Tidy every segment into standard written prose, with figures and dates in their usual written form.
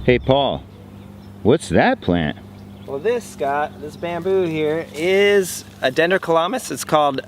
Hey Paul, what's that plant? Well, this bamboo here is a Dendrocalamus. It's called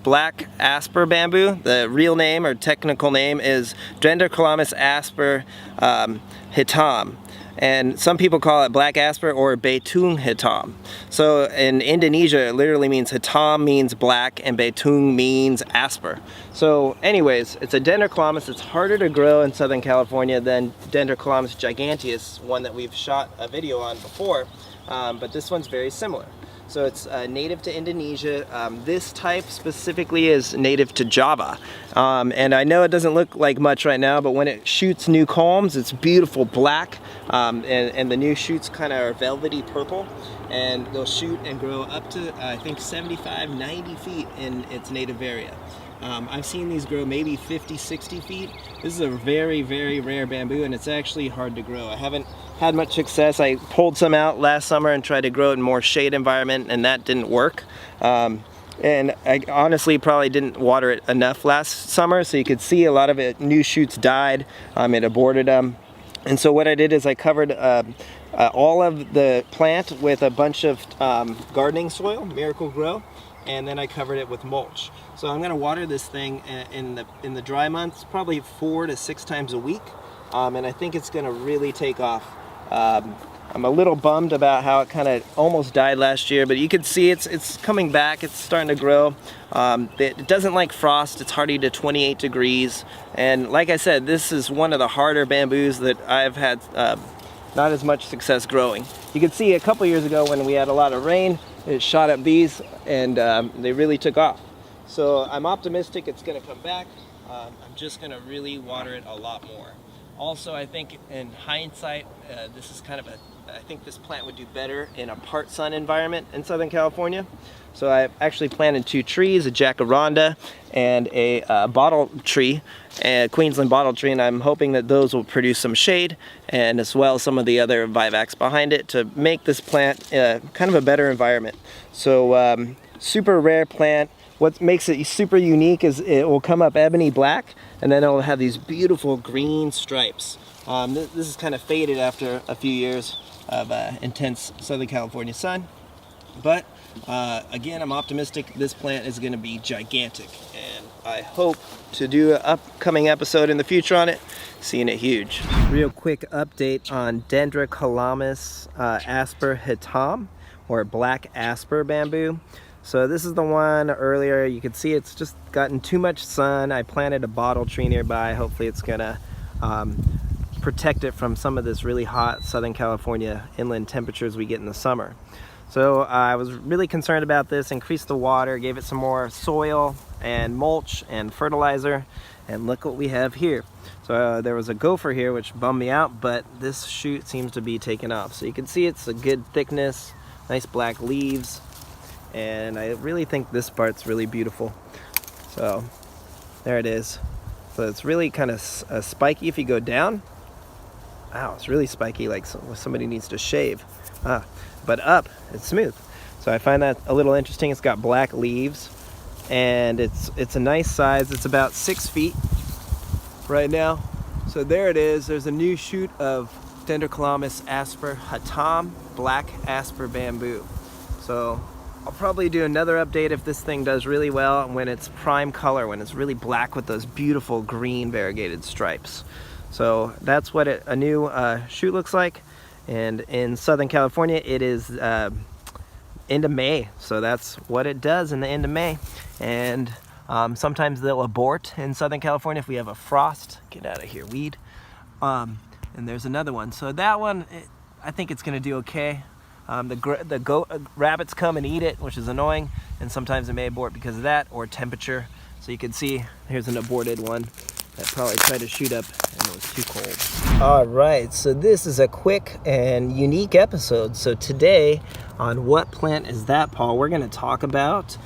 black ASPER bamboo. The real name or technical name is Dendrocalamus asper hitam. And some people call it black asper or Betung hitam. So in Indonesia, it literally means hitam means black and Betung means asper. So anyways, it's a Dendrocalamus. It's harder to grow in Southern California than Dendrocalamus giganteus, one that we've shot a video on before. But this one's very similar. So it's native to Indonesia. This type specifically is native to Java. And I know it doesn't look like much right now, but when it shoots new culms, it's beautiful black. And the new shoots kind of are velvety purple. And they'll shoot and grow up to, I think, 75, 90 feet in its native area. I've seen these grow maybe 50, 60 feet. This is a very, very rare bamboo, and it's actually hard to grow. I haven't had much success. I pulled some out last summer and tried to grow it in more shade environment, and that didn't work. And I honestly probably didn't water it enough last summer, so you could see a lot of it, new shoots died. It aborted them. And so what I did is I covered all of the plant with a bunch of gardening soil, Miracle Grow, and then I covered it with mulch. So I'm going to water this thing in the dry months, probably 4 to 6 times a week, and I think it's going to really take off. I'm a little bummed about how it kind of almost died last year, but you can see it's coming back. It's starting to grow. It doesn't like frost. It's hardy to 28 degrees, and like I said, this is one of the harder bamboos that I've had not as much success growing. You can see a couple years ago when we had a lot of rain, it shot up these, and they really took off. So I'm optimistic it's going to come back. I'm just going to really water it a lot more. Also, I think in hindsight, this is kind of I think this plant would do better in a part sun environment in Southern California. So I actually planted 2 trees, a jacaranda and a bottle tree, a Queensland bottle tree, and I'm hoping that those will produce some shade, and as well as some of the other vivax behind it to make this plant kind of a better environment. So super rare plant. What makes it super unique is it will come up ebony black, and then it will have these beautiful green stripes. This is kind of faded after a few years of intense Southern California sun. But again, I'm optimistic this plant is going to be gigantic, and I hope to do an upcoming episode in the future on it, seeing it huge. Real quick update on Dendrocalamus asper hitam, or black asper bamboo. So this is the one earlier. You can see it's just gotten too much sun. I planted a bottle tree nearby. Hopefully it's gonna protect it from some of this really hot Southern California inland temperatures we get in the summer. So I was really concerned about this, increased the water, gave it some more soil and mulch and fertilizer, and look what we have here. So there was a gopher here which bummed me out, but this shoot seems to be taking off. So you can see it's a good thickness, nice black leaves, and I really think this part's really beautiful. So there it is. So it's really kind of spiky if you go down. Wow, it's really spiky, like somebody needs to shave. But up, it's smooth. So I find that a little interesting. It's got black leaves, and it's a nice size. It's about 6 feet right now. So there it is. There's a new shoot of Dendrocalamus asper hitam, black asper bamboo. So I'll probably do another update if this thing does really well when it's prime color, when it's really black with those beautiful green variegated stripes. So that's what a new shoot looks like. And in Southern California, it is end of May. So that's what it does in the end of May. And sometimes they'll abort in Southern California if we have a frost. Get out of here, weed. And there's another one. So that one, I think it's gonna do okay. The rabbits come and eat it, which is annoying. And sometimes it may abort because of that or temperature. So you can see, here's an aborted one that probably tried to shoot up and it was too cold. All right, so this is a quick and unique episode. So today on What Plant Is That, Paul, we're gonna talk about,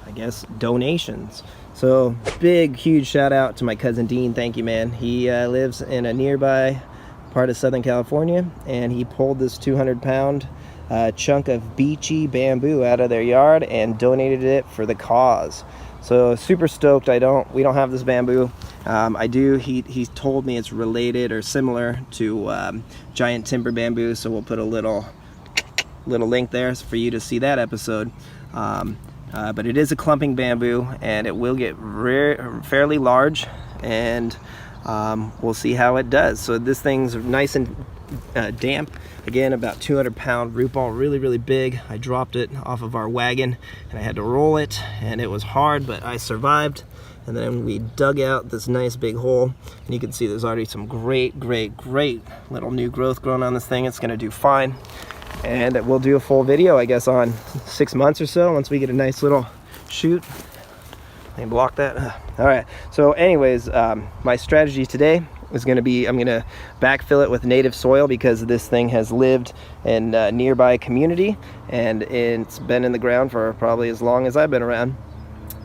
I guess, donations. So big, huge shout out to my cousin Dean. Thank you, man. He lives in a nearby part of Southern California, and he pulled this 200-pound chunk of Beechey Bamboo out of their yard and donated it for the cause. So super stoked. We don't have this bamboo He told me it's related or similar to giant timber bamboo, so we'll put a little link there for you to see that episode. But it is a clumping bamboo, and it will get fairly large, and we'll see how it does. So this thing's nice and damp. Again, about 200-pound root ball, really big. I dropped it off of our wagon and I had to roll it, and it was hard, but I survived. And then we dug out this nice big hole, and you can see there's already some great little new growth growing on this thing. It's gonna do fine, and we'll do a full video, I guess, on 6 months or so once we get a nice little shoot. Let me block that. All right, so anyways, my strategy today is going to be, I'm going to backfill it with native soil, because this thing has lived in a nearby community, and it's been in the ground for probably as long as I've been around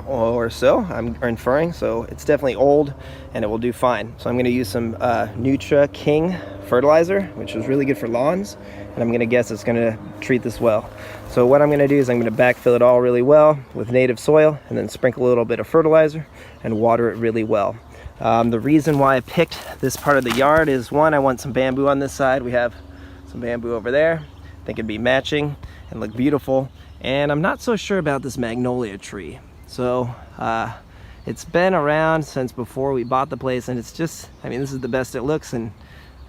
or so, I'm inferring. So it's definitely old, and it will do fine. So I'm going to use some Nutra King fertilizer, which is really good for lawns, and I'm going to guess it's going to treat this well. So what I'm going to do is I'm going to backfill it all really well with native soil, and then sprinkle a little bit of fertilizer and water it really well. The reason why I picked this part of the yard is, one, I want some bamboo on this side. We have some bamboo over there. I think it'd be matching and look beautiful. And I'm not so sure about this magnolia tree. So it's been around since before we bought the place, and it's just, I mean, this is the best it looks, and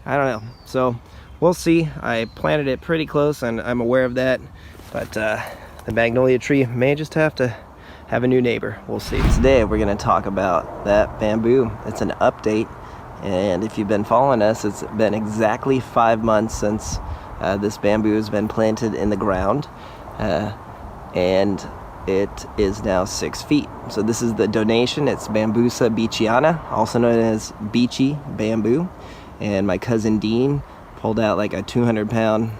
I don't know. So we'll see. I planted it pretty close, and I'm aware of that. But the magnolia tree may just have to have a new neighbor. We'll see. Today we're going to talk about that bamboo. It's an update, and if you've been following us, it's been exactly 5 months since this bamboo has been planted in the ground, and it is now 6 feet. So this is the donation. It's Bambusa beecheyana, also known as Beechey Bamboo, and my cousin Dean pulled out like a 200-pound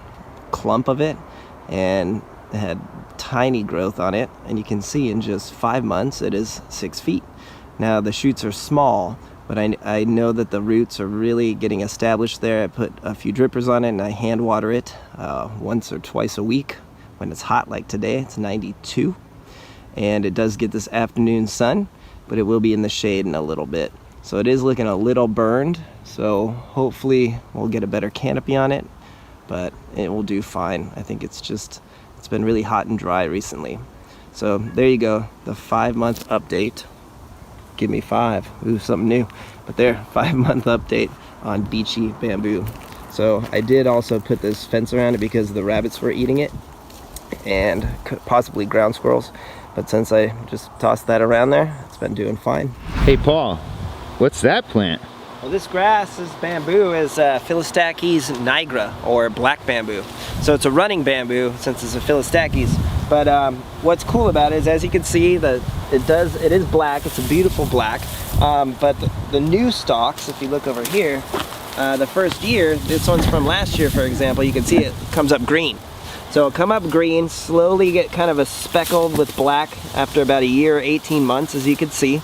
clump of it, and it had tiny growth on it, and you can see in just 5 months it is 6 feet. Now the shoots are small, but I know that the roots are really getting established there. I put a few drippers on it, and I hand water it once or twice a week when it's hot, like today. It's 92, and it does get this afternoon sun, but it will be in the shade in a little bit. So it is looking a little burned, so hopefully we'll get a better canopy on it, but it will do fine. I think it's been really hot and dry recently. So there you go, the 5-month update. Give me 5. Ooh, something new. But there, 5-month update on Beechey Bamboo. So I did also put this fence around it because the rabbits were eating it, and possibly ground squirrels. But since I just tossed that around there, it's been doing fine. Hey Paul, what's that plant? Well, this grass, this bamboo, is Phyllostachys nigra, or black bamboo. So it's a running bamboo since it's a Phyllostachys. But what's cool about it is, as you can see, that it is black. It's a beautiful black. But the new stalks, if you look over here, the first year, this one's from last year, for example, you can see it comes up green. So it'll come up green, slowly get kind of a speckled with black after about a year, 18 months, as you can see.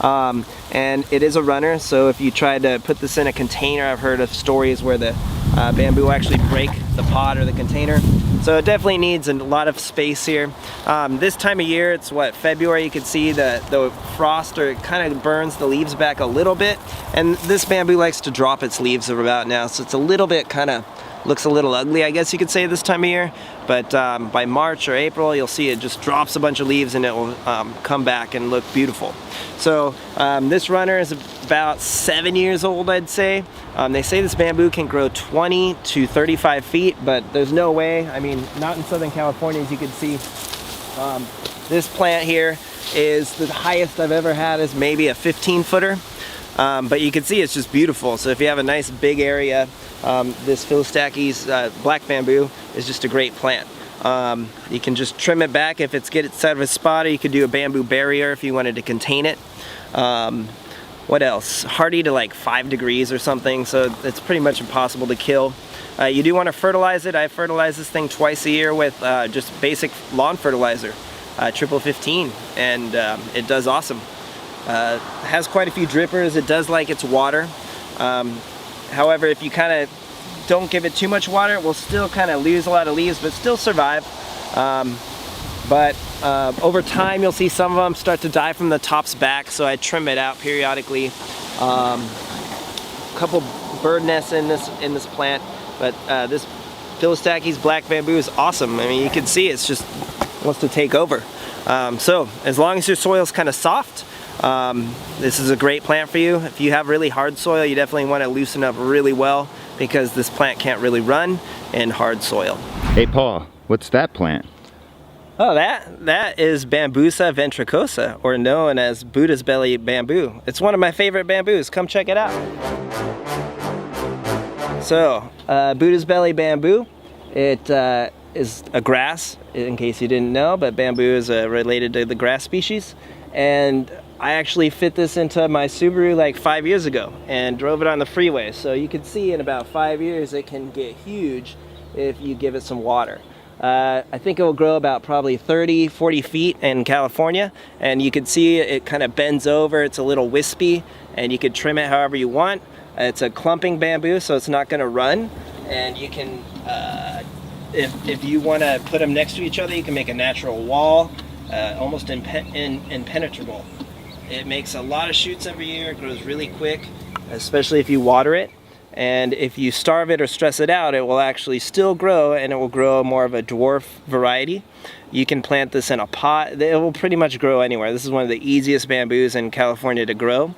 And it is a runner, so if you try to put this in a container, I've heard of stories where the bamboo will actually break the pot or the container. So it definitely needs a lot of space here. This time of year, it's what, February, you can see the frost, or it kind of burns the leaves back a little bit. And this bamboo likes to drop its leaves about now, so it's a little bit kind of looks a little ugly, I guess you could say, this time of year. But by March or April, you'll see it just drops a bunch of leaves, and it will come back and look beautiful. So this runner is about 7 years old, I'd say. They say this bamboo can grow 20 to 35 feet, but there's no way. I mean, not in Southern California, as you can see. This plant here is the highest I've ever had, is maybe a 15-footer. But you can see it's just beautiful. So if you have a nice big area, this Phyllostachys black bamboo is just a great plant. You can just trim it back if it gets out of a spot, or you could do a bamboo barrier if you wanted to contain it. What else? Hardy to like 5 degrees or something, so it's pretty much impossible to kill. You do want to fertilize it. I fertilize this thing twice a year with just basic lawn fertilizer, triple 15, and it does awesome. Has quite a few drippers. It does like its water. However, if you kind of don't give it too much water, it will still kind of lose a lot of leaves, but still survive. But over time, you'll see some of them start to die from the tops back, so I trim it out periodically. A couple bird nests in this plant, but this Phyllostachys black bamboo is awesome. I mean, you can see it's just wants to take over. So as long as your soil is kind of soft, this is a great plant for you. If you have really hard soil, you definitely want to loosen up really well, because this plant can't really run in hard soil. Hey Paul, what's that plant? Oh, that is Bambusa ventricosa, or known as Buddha's belly bamboo. It's one of my favorite bamboos. Come check it out. So, Buddha's belly bamboo, it is a grass, in case you didn't know, but bamboo is related to the grass species. And I actually fit this into my Subaru like 5 years ago and drove it on the freeway. So you can see in about 5 years it can get huge if you give it some water. I think it will grow about probably 30-40 feet in California, and you can see it kind of bends over. It's a little wispy, and you can trim it however you want. It's a clumping bamboo, so it's not going to run, and you can if you want to put them next to each other, you can make a natural wall, almost impenetrable. It makes a lot of shoots every year. It grows really quick, especially if you water it. And if you starve it or stress it out, it will actually still grow, and it will grow more of a dwarf variety. You can plant this in a pot. It will pretty much grow anywhere. This is one of the easiest bamboos in California to grow.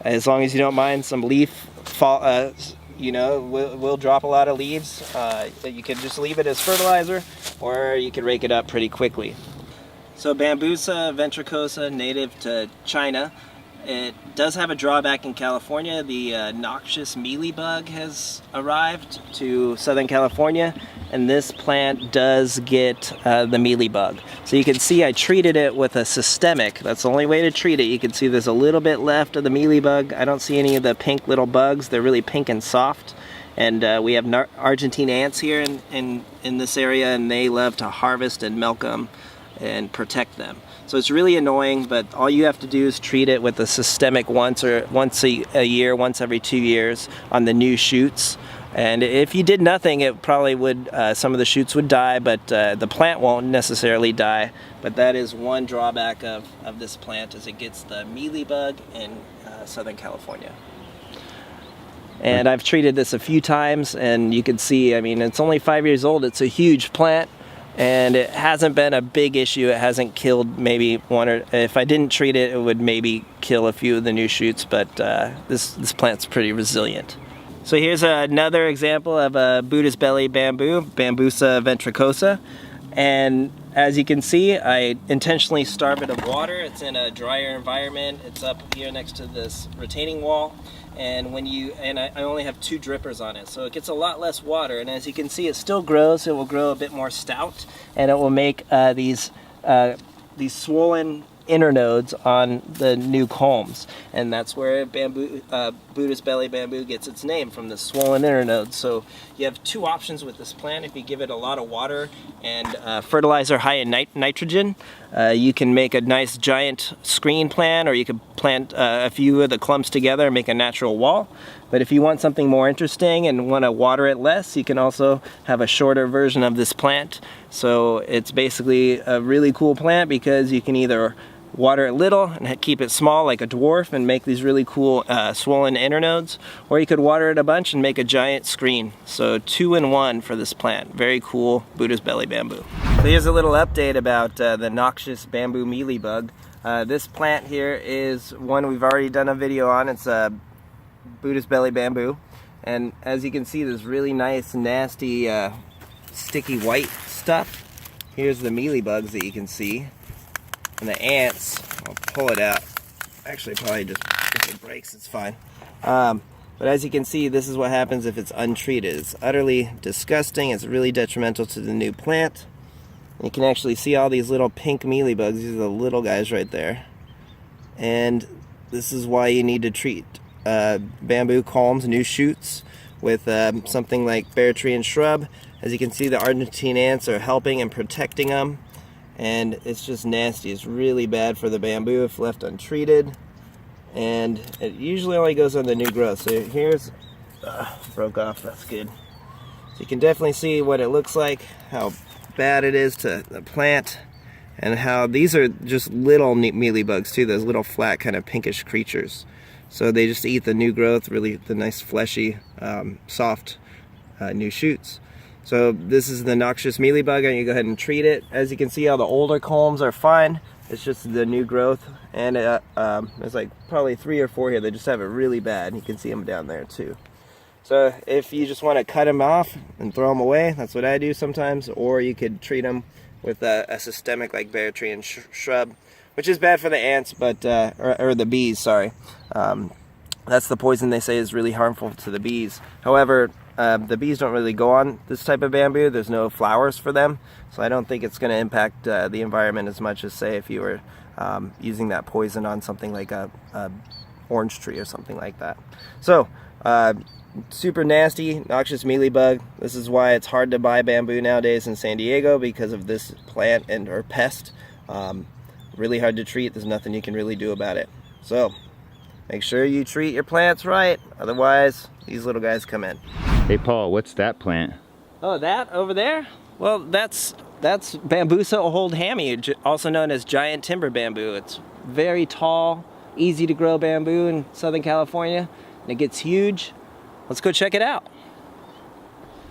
As long as you don't mind some leaf fall, you know, we'll drop a lot of leaves. You can just leave it as fertilizer, or you can rake it up pretty quickly. So Bambusa ventricosa, native to China. It does have a drawback in California. The noxious mealybug has arrived to Southern California, and this plant does get the mealybug. So you can see I treated it with a systemic. That's the only way to treat it. You can see there's a little bit left of the mealybug. I don't see any of the pink little bugs. They're really pink and soft. And we have Argentine ants here in this area, and they love to harvest and milk them and protect them. So it's really annoying, but all you have to do is treat it with a systemic once a year, once every 2 years on the new shoots. And if you did nothing, it probably would, some of the shoots would die, but the plant won't necessarily die. But that is one drawback of this plant, is it gets the mealybug in Southern California. And I've treated this a few times, and you can see, I mean, it's only 5 years old. It's a huge plant. And it hasn't been a big issue. It hasn't killed maybe one, or if I didn't treat it, it would maybe kill a few of the new shoots, but this plant's pretty resilient. So here's another example of a Buddha's belly bamboo, Bambusa ventricosa. And as you can see, I intentionally starve it of water. It's in a drier environment. It's up here next to this retaining wall. And I only have 2 drippers on it, so it gets a lot less water. And as you can see, it still grows. It will grow a bit more stout, and it will make these swollen internodes on the new culms, and that's where Buddha's belly bamboo gets its name, from the swollen internodes. So you have 2 options with this plant. If you give it a lot of water and fertilizer high in nitrogen, you can make a nice giant screen plant, or you could plant a few of the clumps together and make a natural wall. But if you want something more interesting and want to water it less, you can also have a shorter version of this plant. So it's basically a really cool plant, because you can either water it little and keep it small like a dwarf and make these really cool swollen internodes, or you could water it a bunch and make a giant screen. So 2-in-1 for this plant. Very cool Buddha's belly bamboo. So here's a little update about the noxious bamboo mealybug. This plant here is one we've already done a video on. It's Buddha's belly bamboo, and as you can see, there's really nice nasty sticky white stuff. Here's the mealybugs that you can see, and the ants. I'll pull it out. Actually, probably just, if it breaks, it's fine. But as you can see, this is what happens if it's untreated. It's utterly disgusting. It's really detrimental to the new plant. And you can actually see all these little pink mealybugs. These are the little guys right there. And this is why you need to treat bamboo culms, new shoots, with something like bare tree and shrub. As you can see, the Argentine ants are helping and protecting them. And it's just nasty. It's really bad for the bamboo if left untreated. And it usually only goes on the new growth. So here's, broke off, that's good. So you can definitely see what it looks like, how bad it is to the plant, and how these are just little mealybugs too, those little flat kind of pinkish creatures. So they just eat the new growth, really the nice fleshy, soft new shoots. So this is the noxious mealybug. I'm gonna go ahead and treat it. As you can see, all the older culms are fine. It's just the new growth, and there's like probably 3 or 4 here that just have it really bad. You can see them down there too. So if you just want to cut them off and throw them away, that's what I do sometimes, or you could treat them with a systemic like bare tree and shrub, which is bad for the ants, but or the bees, sorry. That's the poison they say is really harmful to the bees. However, the bees don't really go on this type of bamboo. There's no flowers for them, so I don't think it's going to impact the environment as much as, say, if you were using that poison on something like a orange tree or something like that. So, super nasty, noxious mealybug. This is why it's hard to buy bamboo nowadays in San Diego, because of this plant or pest. Really hard to treat. There's nothing you can really do about it. So, make sure you treat your plants right, otherwise these little guys come in. Hey Paul, what's that plant? Oh, that over there? Well, that's Bambusa Oldhamii, also known as giant timber bamboo. It's very tall, easy to grow bamboo in Southern California, and it gets huge. Let's go check it out.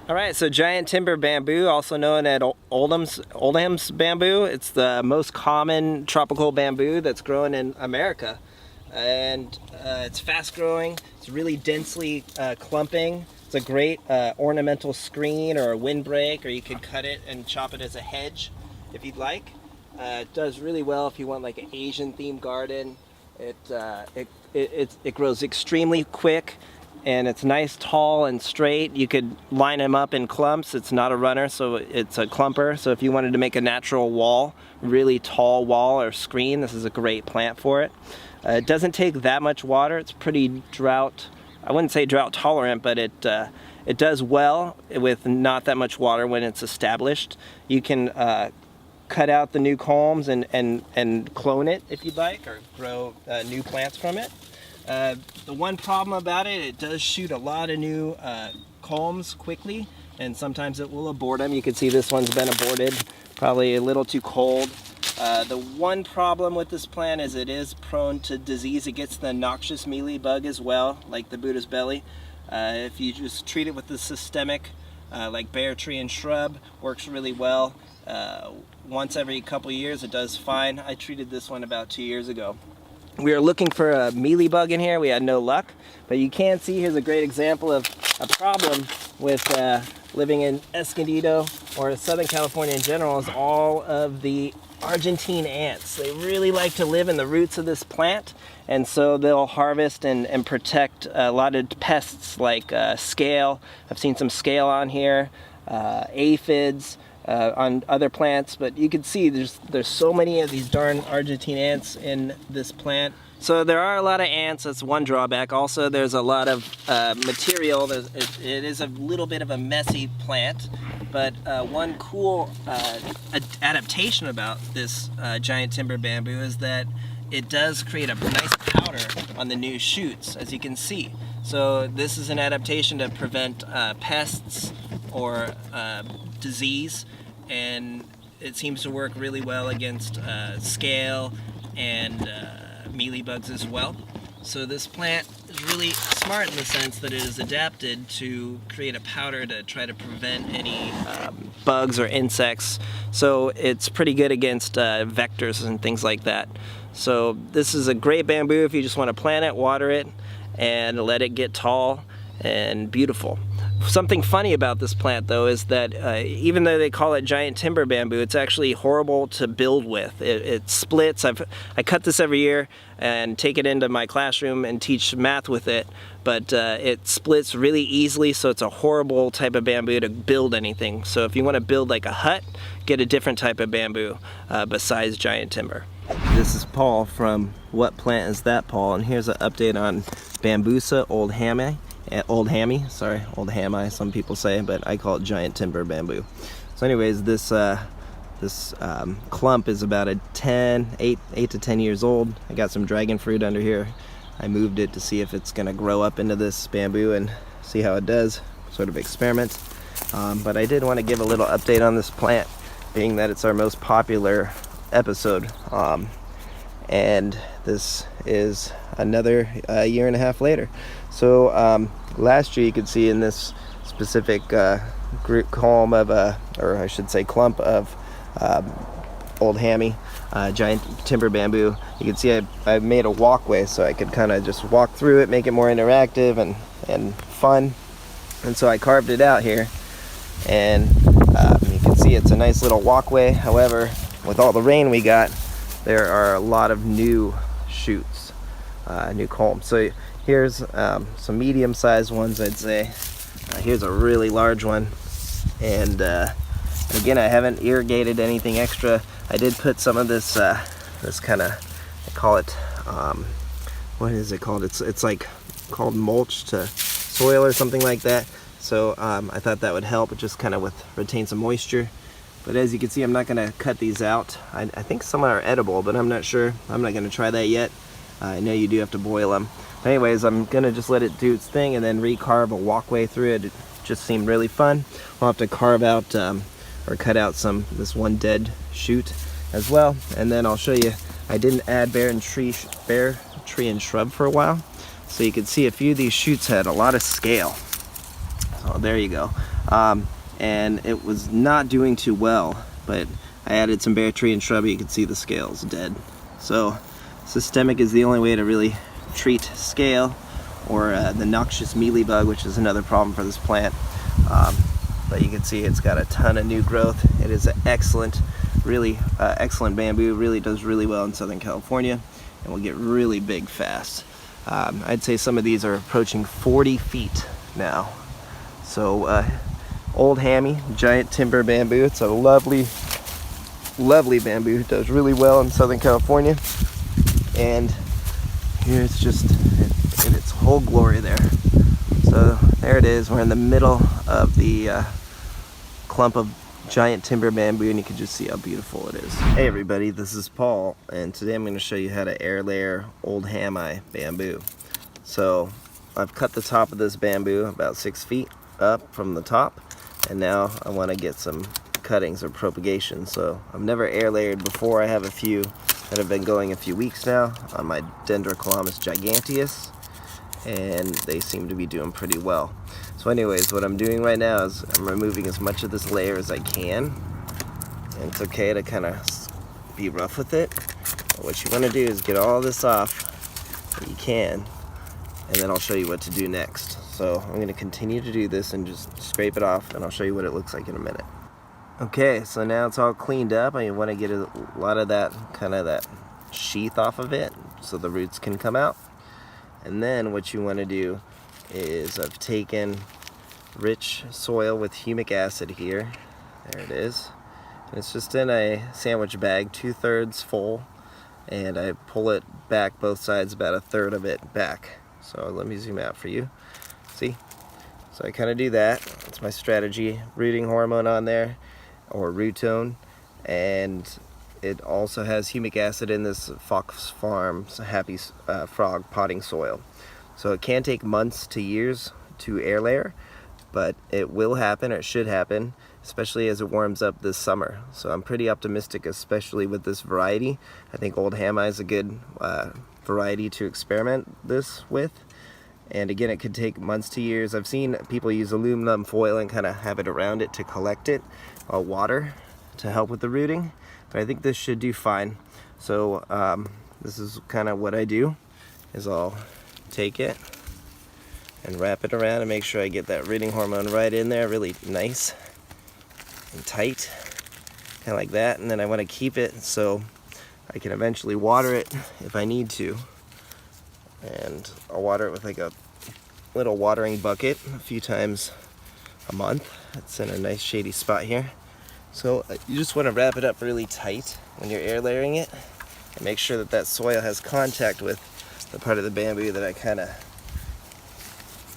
All right, so giant timber bamboo, also known as Oldham's bamboo. It's the most common tropical bamboo that's grown in America. And it's fast growing, it's really densely clumping. It's a great ornamental screen or a windbreak, or you could cut it and chop it as a hedge if you'd like. It does really well if you want like an Asian themed garden. It grows extremely quick, and it's nice, tall, and straight. You could line them up in clumps. It's not a runner, so it's a clumper. So if you wanted to make a natural wall, really tall wall or screen, this is a great plant for it. It doesn't take that much water. It's pretty I wouldn't say drought tolerant, but it does well with not that much water when it's established. You can cut out the new culms and clone it if you'd like, or grow new plants from it. The one problem about it, it does shoot a lot of new culms quickly, and sometimes it will abort them. You can see this one's been aborted, probably a little too cold. The one problem with this plant is it is prone to disease. It gets the noxious mealybug as well, like the Buddha's belly. If you just treat it with the systemic, like bare tree and shrub, works really well. Once every couple years it does fine. I treated this one about 2 years ago. We were looking for a mealybug in here. We had no luck, but you can see here's a great example of a problem with living in Escondido or Southern California in general, is all of the Argentine ants. They really like to live in the roots of this plant, and so they'll harvest and protect a lot of pests like scale. I've seen some scale on here, aphids on other plants, but you can see there's so many of these darn Argentine ants in this plant. So there are a lot of ants. That's one drawback. Also, there's a lot of material. It is a little bit of a messy plant, but one cool adaptation about this giant timber bamboo is that it does create a nice powder on the new shoots, as you can see. So this is an adaptation to prevent pests or disease, and it seems to work really well against scale and mealybugs as well. So this plant is really smart in the sense that it is adapted to create a powder to try to prevent any bugs or insects. So it's pretty good against vectors and things like that. So this is a great bamboo if you just want to plant it, water it, and let it get tall and beautiful. Something funny about this plant though is that even though they call it giant timber bamboo, it's actually horrible to build with. It splits. I cut this every year and take it into my classroom and teach math with it, but it splits really easily, so it's a horrible type of bamboo to build anything. So if you want to build like a hut, get a different type of bamboo besides giant timber. This is Paul from What Plant Is That, Paul? And here's an update on Bambusa Oldhamii, some people say, but I call it giant timber bamboo. So anyways, this clump is about 8 to 10 years old. I got some dragon fruit under here. I moved it to see if it's gonna grow up into this bamboo and see how it does, sort of experiment. But I did want to give a little update on this plant, being that it's our most popular episode. And this is another year and a half later. So last year you could see in this specific column of, or I should say clump of Oldhamii, giant timber bamboo, you can see I made a walkway so I could kind of just walk through it, make it more interactive and fun. And so I carved it out here, and you can see it's a nice little walkway. However, with all the rain we got, there are a lot of new shoots, new culms. So here's some medium-sized ones, I'd say. Here's a really large one, and again, I haven't irrigated anything extra. I did put some of this this kind of, I call it, what is it called? It's like called mulch to soil or something like that. So I thought that would help, just kind of retain some moisture. But as you can see, I'm not going to cut these out. I think some are edible, but I'm not sure. I'm not going to try that yet. I know you do have to boil them. But anyways, I'm going to just let it do its thing and then recarve a walkway through it. It just seemed really fun. We'll have to carve out or cut out this one dead shoot as well. And then I'll show you, I didn't add bare tree and shrub for a while. So you can see a few of these shoots had a lot of scale. So there you go. And it was not doing too well, but I added some bare tree and shrub. You can see the scales dead. So systemic is the only way to really treat scale or the noxious mealybug, which is another problem for this plant. But you can see it's got a ton of new growth. It is an excellent, really excellent bamboo. Really does really well in Southern California and will get really big fast. I'd say some of these are approaching 40 feet now. So Oldhamii, giant timber bamboo. It's a lovely, lovely bamboo. It does really well in Southern California. And here it's just in its whole glory there. So there it is. We're in the middle of the clump of giant timber bamboo, and you can just see how beautiful it is. Hey everybody, this is Paul, and today I'm going to show you how to air layer Oldhamii bamboo. So I've cut the top of this bamboo about 6 feet up from the top, and now I want to get some cuttings or propagation. So I've never air layered before. I have a few that have been going a few weeks now on my Dendrocalamus giganteus, and they seem to be doing pretty well. So anyways, what I'm doing right now is I'm removing as much of this layer as I can, and it's okay to kind of be rough with it. But what you want to do is get all this off that you can, and then I'll show you what to do next. So I'm going to continue to do this and just scrape it off, and I'll show you what it looks like in a minute. Okay, so now it's all cleaned up, and you want to get a lot of that kind of that sheath off of it so the roots can come out. And then what you want to do is I've taken rich soil with humic acid here. There it is. And it's just in a sandwich bag, 2/3 full, and I pull it back both sides, about 1/3 of it back. So let me zoom out for you. See? So I kind of do that. That's my strategy. Rooting hormone on there, or Rootone, and it also has humic acid in this Fox Farms Happy Frog potting soil. So it can take months to years to air layer, but it will happen, or it should happen, especially as it warms up this summer. So I'm pretty optimistic, especially with this variety. I think Oldhamii is a good variety to experiment this with. And again, it could take months to years. I've seen people use aluminum foil and kind of have it around it to collect it, water to help with the rooting. But I think this should do fine. So this is kind of what I do, is I'll take it and wrap it around and make sure I get that rooting hormone right in there, really nice and tight, kind of like that. And then I want to keep it so I can eventually water it if I need to. And I'll water it with like a little watering bucket a few times a month. It's in a nice shady spot here. So you just want to wrap it up really tight when you're air layering it, and make sure that that soil has contact with the part of the bamboo that I kind of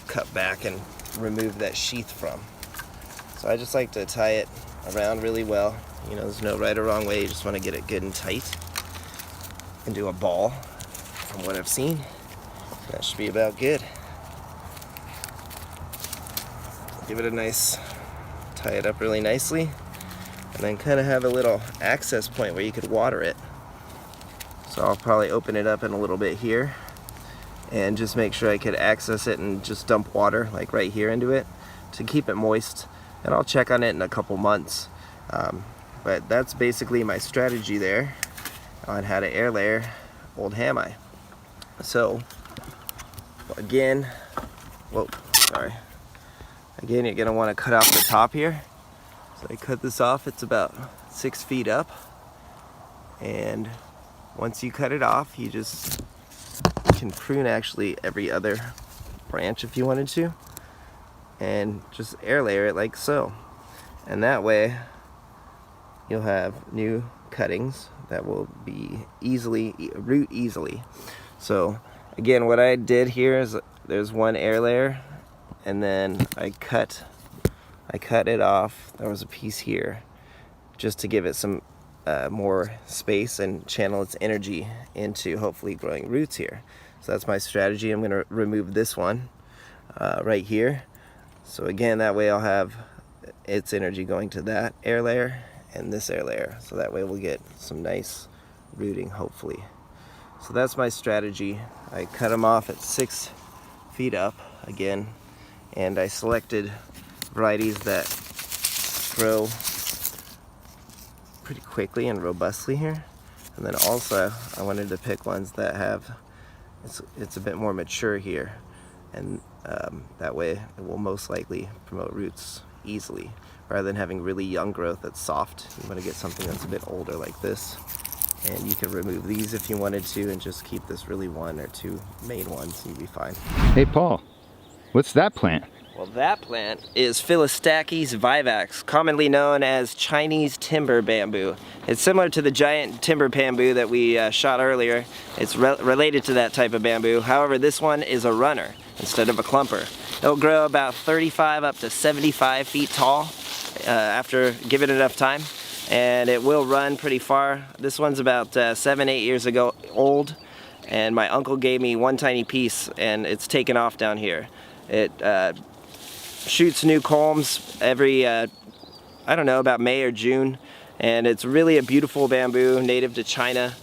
cut back and remove that sheath from. So I just like to tie it around really well. You know, there's no right or wrong way. You just want to get it good and tight into a ball. From what I've seen, that should be about good. Give it a nice, tie it up really nicely, and then kind of have a little access point where you could water it. So I'll probably open it up in a little bit here and just make sure I could access it and just dump water like right here into it to keep it moist, and I'll check on it in a couple months. But that's basically my strategy there on how to air layer Oldhamii. So again, again, you're gonna want to cut off the top here. So I cut this off, it's about 6 feet up, and once you cut it off, you can prune actually every other branch if you wanted to, and just air layer it like so. And that way you'll have new cuttings that will be root easily. So again, what I did here is there's one air layer, and then I cut it off. There was a piece here just to give it some more space and channel its energy into hopefully growing roots here. So that's my strategy. I'm going to remove this one right here. So again, that way I'll have its energy going to that air layer and this air layer. So that way we'll get some nice rooting hopefully. So that's my strategy. I cut them off at 6 feet up again, and I selected varieties that grow pretty quickly and robustly here. And then also I wanted to pick ones that have, it's a bit more mature here, and that way it will most likely promote roots easily, rather than having really young growth that's soft. You want to get something that's a bit older like this, and you can remove these if you wanted to and just keep this really 1 or 2 main ones, and you'll be fine. Hey Paul, what's that plant? Well, that plant is Phyllostachys vivax, commonly known as Chinese timber bamboo. It's similar to the giant timber bamboo that we shot earlier. It's related to that type of bamboo. However, this one is a runner instead of a clumper. It'll grow about 35 up to 75 feet tall after give it enough time, and it will run pretty far. This one's about 7-8 years old, and my uncle gave me one tiny piece, and it's taken off down here. It shoots new culms every, I don't know, about May or June, and it's really a beautiful bamboo native to China.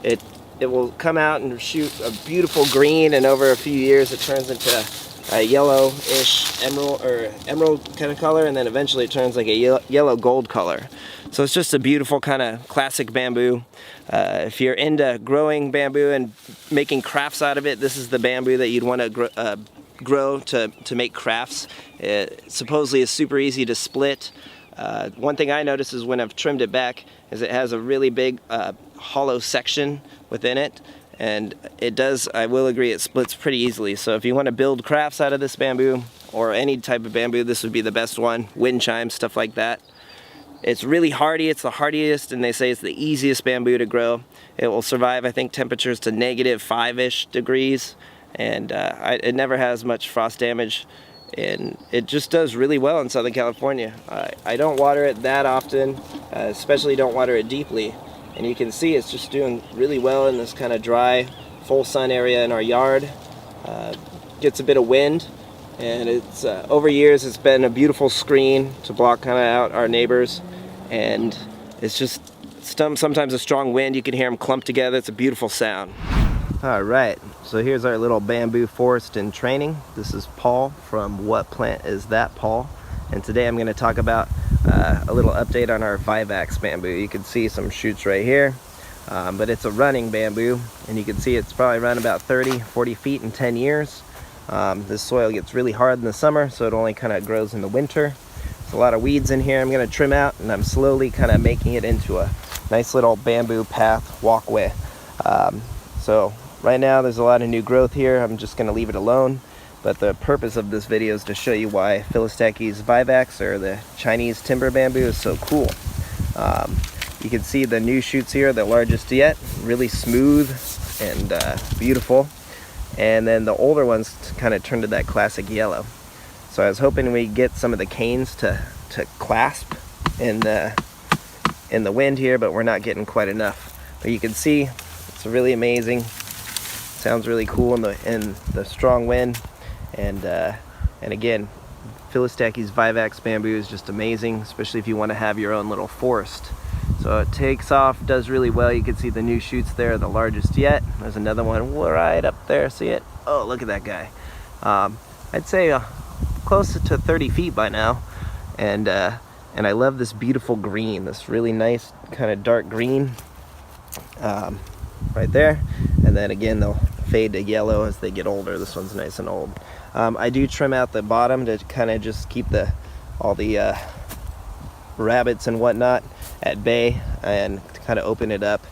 It will come out and shoot a beautiful green, and over a few years it turns into a yellowish emerald kind of color, and then eventually it turns like a yellow gold color. So it's just a beautiful kind of classic bamboo. If you're into growing bamboo and making crafts out of it, this is the bamboo that you'd want to grow to make crafts. It supposedly is super easy to split. One thing I noticed is when I've trimmed it back is it has a really big hollow section within it, and it does, I will agree, it splits pretty easily. So if you want to build crafts out of this bamboo, or any type of bamboo, this would be the best one. Wind chimes, stuff like that. It's really hardy, it's the hardiest, and they say it's the easiest bamboo to grow. It will survive, I think, temperatures to -5-ish degrees, and it never has much frost damage, and it just does really well in Southern California. I don't water it that often, especially don't water it deeply, and you can see it's just doing really well in this kind of dry, full sun area in our yard. Gets a bit of wind, and it's over years it's been a beautiful screen to block kind of out our neighbors, and it's just sometimes a strong wind, you can hear them clump together. It's a beautiful sound. Alright, so here's our little bamboo forest in training. This is Paul from What Plant Is That, Paul? And today I'm going to talk about a little update on our vivax bamboo. You can see some shoots right here, but it's a running bamboo, and you can see it's probably run about 30-40 feet in 10 years. This soil gets really hard in the summer, so it only kind of grows in the winter. There's a lot of weeds in here I'm going to trim out, and I'm slowly kind of making it into a nice little bamboo path walkway. So right now there's a lot of new growth here. I'm just going to leave it alone, but the purpose of this video is to show you why Phyllostachys vivax, or the Chinese timber bamboo, is so cool. You can see the new shoots here, the largest yet, really smooth and beautiful, and then the older ones kind of turn to that classic yellow. So I was hoping we get some of the canes to clasp in the wind here, but we're not getting quite enough. But you can see it's really amazing. Sounds really cool in the strong wind, and again, Phyllostachys vivax bamboo is just amazing, especially if you want to have your own little forest. So it takes off, does really well. You can see the new shoots there, the largest yet. There's another one right up there, see it? Oh, look at that guy. I'd say close to 30 feet by now. And I love this beautiful green, this really nice kind of dark green right there. And then again, they'll fade to yellow as they get older. This one's nice and old. I do trim out the bottom to kind of just keep all the rabbits and whatnot at bay, and to kind of open it up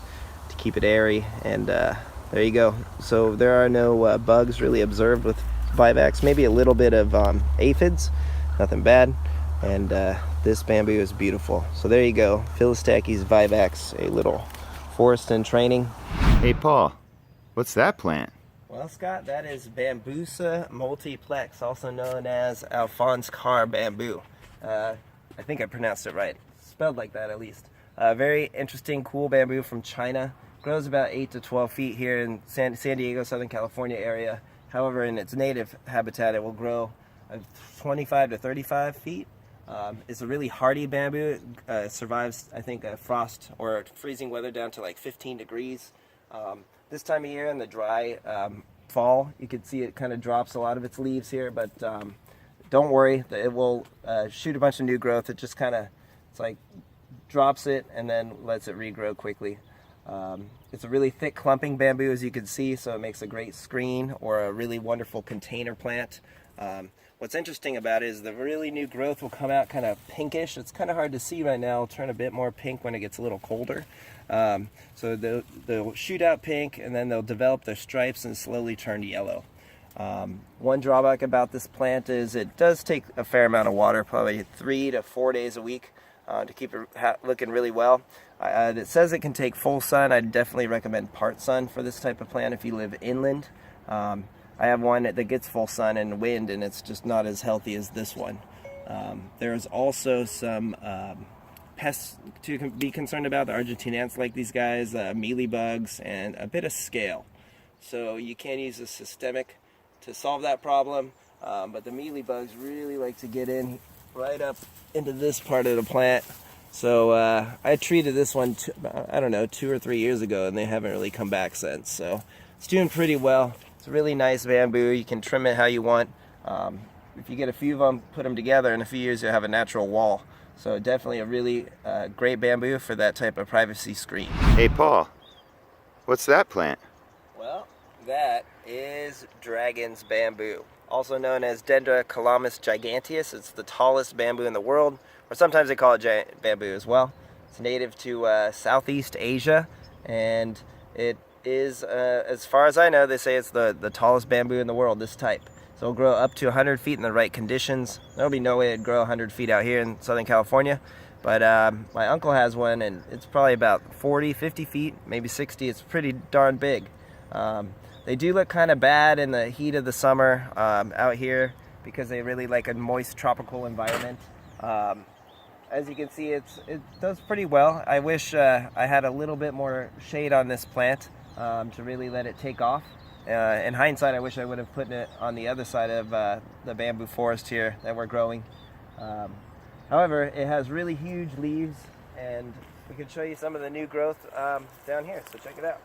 to keep it airy. And there you go. So there are no bugs really observed with vivax, maybe a little bit of aphids, nothing bad. And this bamboo is beautiful. So there you go, Phyllostachys vivax, a little forest in training. Hey Paul, what's that plant? Well, Scott, that is Bambusa multiplex, also known as Alphonse Karr bamboo. I think I pronounced it right, spelled like that at least. Very interesting, cool bamboo from China. Grows about 8 to 12 feet here in San Diego, Southern California area. However, in its native habitat, it will grow 25 to 35 feet. It's a really hardy bamboo. It survives, I think, frost or freezing weather down to like 15 degrees. This time of year in the dry fall, you can see it kind of drops a lot of its leaves here, but don't worry, it will shoot a bunch of new growth. It just kind of, it's like drops it and then lets it regrow quickly. It's a really thick clumping bamboo, as you can see, so it makes a great screen or a really wonderful container plant. What's interesting about it is the really new growth will come out kind of pinkish. It's kind of hard to see right now. It'll turn a bit more pink when it gets a little colder. So they'll shoot out pink, and then they'll develop their stripes and slowly turn yellow. One drawback about this plant is it does take a fair amount of water, probably 3 to 4 days a week, to keep it looking really well. It says it can take full sun. I'd definitely recommend part sun for this type of plant if you live inland. I have one that gets full sun and wind, and it's just not as healthy as this one. There's also some pests to be concerned about. The Argentine ants like these guys, mealybugs, and a bit of scale. So you can use a systemic to solve that problem, but the mealybugs really like to get in right up into this part of the plant. So I treated this one, I don't know, 2 or 3 years ago, and they haven't really come back since. So it's doing pretty well. It's a really nice bamboo. You can trim it how you want. If you get a few of them, put them together, in a few years you'll have a natural wall. So definitely a really great bamboo for that type of privacy screen. Hey Paul, what's that plant? Well, that is dragon's bamboo, also known as Dendrocalamus giganteus. It's the tallest bamboo in the world, or sometimes they call it giant bamboo as well. It's native to Southeast Asia, and it is, as far as I know, they say it's the tallest bamboo in the world, this type. So it'll grow up to 100 feet in the right conditions. There'll be no way it'd grow 100 feet out here in Southern California. But my uncle has one, and it's probably about 40, 50 feet, maybe 60. It's pretty darn big. They do look kind of bad in the heat of the summer out here because they really like a moist tropical environment. As you can see, it does pretty well. I wish I had a little bit more shade on this plant to really let it take off. In hindsight, I wish I would have put it on the other side of the bamboo forest here that we're growing. However, it has really huge leaves, and we can show you some of the new growth down here, so check it out.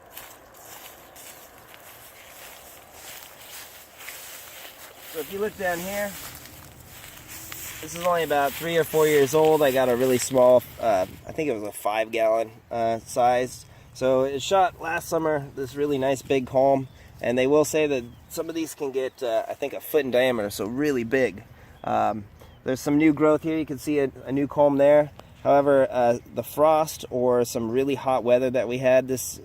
So if you look down here, this is only about 3 or 4 years old. I got a really small, I think it was a 5-gallon size. So it shot last summer, this really nice big culm. And they will say that some of these can get, I think, a foot in diameter, so really big. There's some new growth here. You can see a new culm there. However, the frost or some really hot weather that we had this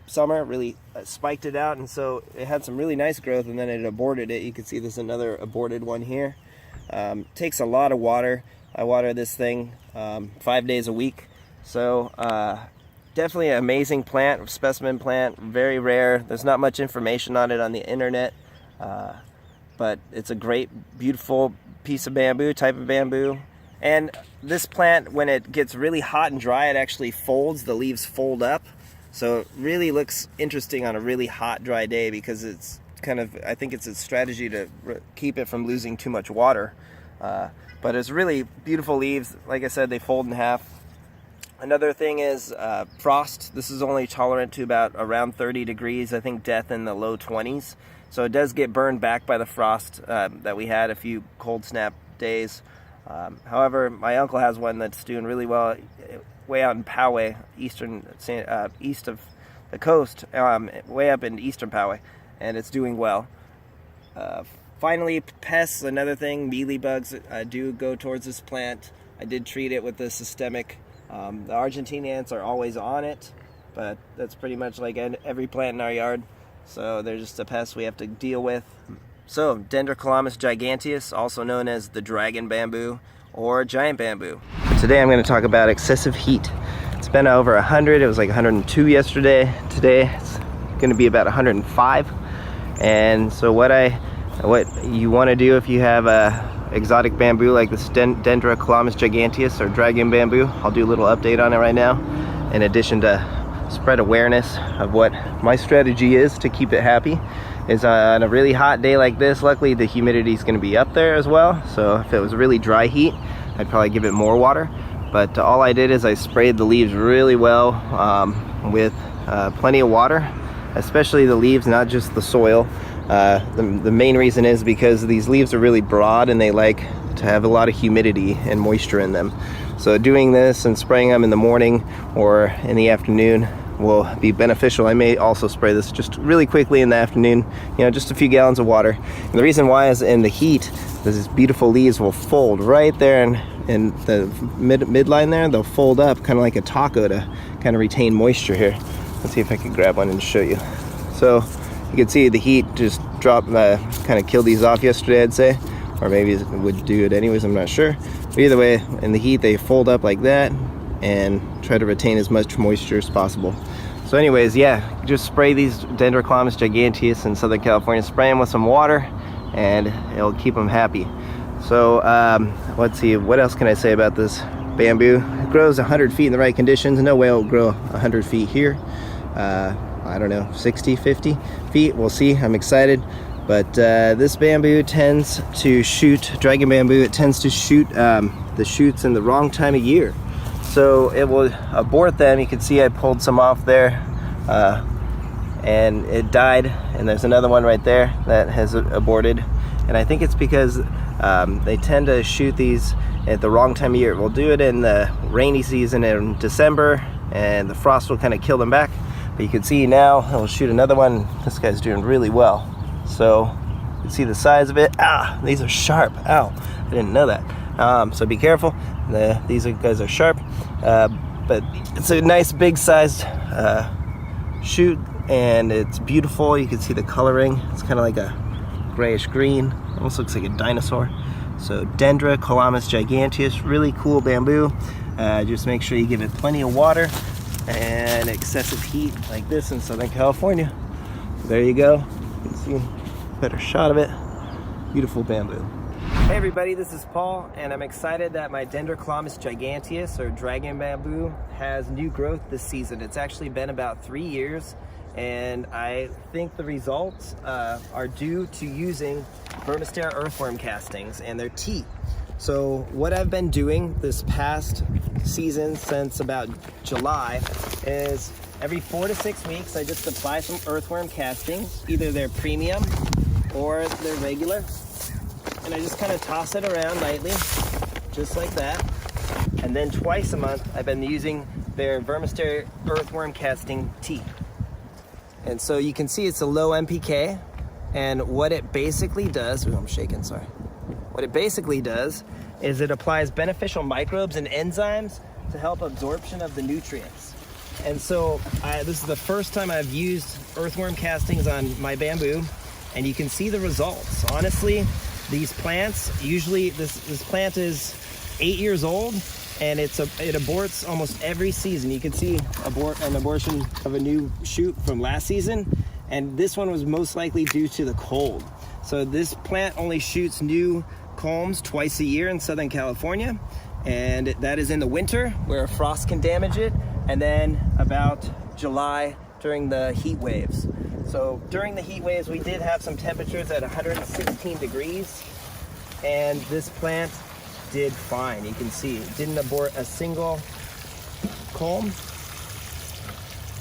summer really spiked it out, and so it had some really nice growth, and then it aborted it. You can see there's another aborted one here. Takes a lot of water. I water this thing 5 days a week. So definitely an amazing plant, specimen plant, very rare. There's not much information on it on the internet, but it's a great, beautiful piece of bamboo, type of bamboo. And this plant, when it gets really hot and dry, it actually folds, the leaves fold up. So it really looks interesting on a really hot, dry day because it's kind of, I think it's a strategy to keep it from losing too much water. But it's really beautiful leaves. Like I said, they fold in half. Another thing is frost. This is only tolerant to about around 30 degrees. I think death in the low 20s. So it does get burned back by the frost that we had a few cold snap days. However, my uncle has one that's doing really well way out in Poway, east of the coast, way up in eastern Poway, and it's doing well. Finally, pests, another thing, mealybugs do go towards this plant. I did treat it with the systemic. The Argentine ants are always on it, but that's pretty much like every plant in our yard. So they're just a pest we have to deal with. So Dendrocalamus giganteus, also known as the dragon bamboo or giant bamboo. Today I'm going to talk about excessive heat. It's been over 100, it was like 102 yesterday. Today it's going to be about 105. And so what you want to do if you have a exotic bamboo like this Dendrocalamus giganteus or dragon bamboo, I'll do a little update on it right now, in addition to spread awareness of what my strategy is to keep it happy. Is on a really hot day like this, luckily the humidity is going to be up there as well, so if it was really dry heat I'd probably give it more water, but all I did is I sprayed the leaves really well with plenty of water, especially the leaves, not just the soil. The main reason is because these leaves are really broad and they like to have a lot of humidity and moisture in them. So doing this and spraying them in the morning or in the afternoon will be beneficial. I may also spray this just really quickly in the afternoon, just a few gallons of water. And the reason why is in the heat, these beautiful leaves will fold right there in the midline there. They'll fold up kind of like a taco to kind of retain moisture here. Let's see if I can grab one and show you. So you can see the heat just dropped, kind of killed these off yesterday, I'd say, or maybe it would do it anyways, I'm not sure. But either way, in the heat they fold up like that and try to retain as much moisture as possible. So anyways, yeah, just spray these Dendrocalamus giganteus in Southern California, spray them with some water and it'll keep them happy. So let's see, what else can I say about this bamboo? It grows 100 feet in the right conditions. No way it'll grow 100 feet here. I don't know, 60, 50 feet, we'll see. I'm excited. But this bamboo tends to shoot, dragon bamboo, it tends to shoot the shoots in the wrong time of year. So it will abort them. You can see I pulled some off there and it died. And there's another one right there that has aborted. And I think it's because they tend to shoot these at the wrong time of year. We'll do it in the rainy season in December and the frost will kind of kill them back. But you can see now, I'll shoot another one. This guy's doing really well. So you can see the size of it. These are sharp. Ow, I didn't know that. So be careful. These guys are sharp. But it's a nice big sized shoot and it's beautiful. You can see the coloring. It's kind of like a grayish green. Almost looks like a dinosaur. So Dendrocalamus giganteus, really cool bamboo. Just make sure you give it plenty of water and excessive heat like this in Southern California. There you go. You can see a better shot of it. Beautiful bamboo. Hey everybody, this is Paul and I'm excited that my Dendrocalamus giganteus or dragon bamboo has new growth this season. It's actually been about 3 years and I think the results are due to using Vermistera earthworm castings and their teat. So what I've been doing this past season since about July is every 4 to 6 weeks I just apply some earthworm castings, either they're premium or they're regular, and I just kind of toss it around lightly just like that. And then twice a month I've been using their Vermistera earthworm casting teat. And so you can see it's a low MPK, and what it basically does, I'm shaking, sorry. What it basically does is it applies beneficial microbes and enzymes to help absorption of the nutrients. And so this is the first time I've used earthworm castings on my bamboo, and you can see the results. Honestly, these plants, usually this plant is 8 years old, and it aborts almost every season. You can see an abortion of a new shoot from last season, and this one was most likely due to the cold. So this plant only shoots new culms twice a year in Southern California, and that is in the winter where frost can damage it, and then about July during the heat waves. So during the heat waves we did have some temperatures at 116 degrees, and this plant did fine. You can see it didn't abort a single culm.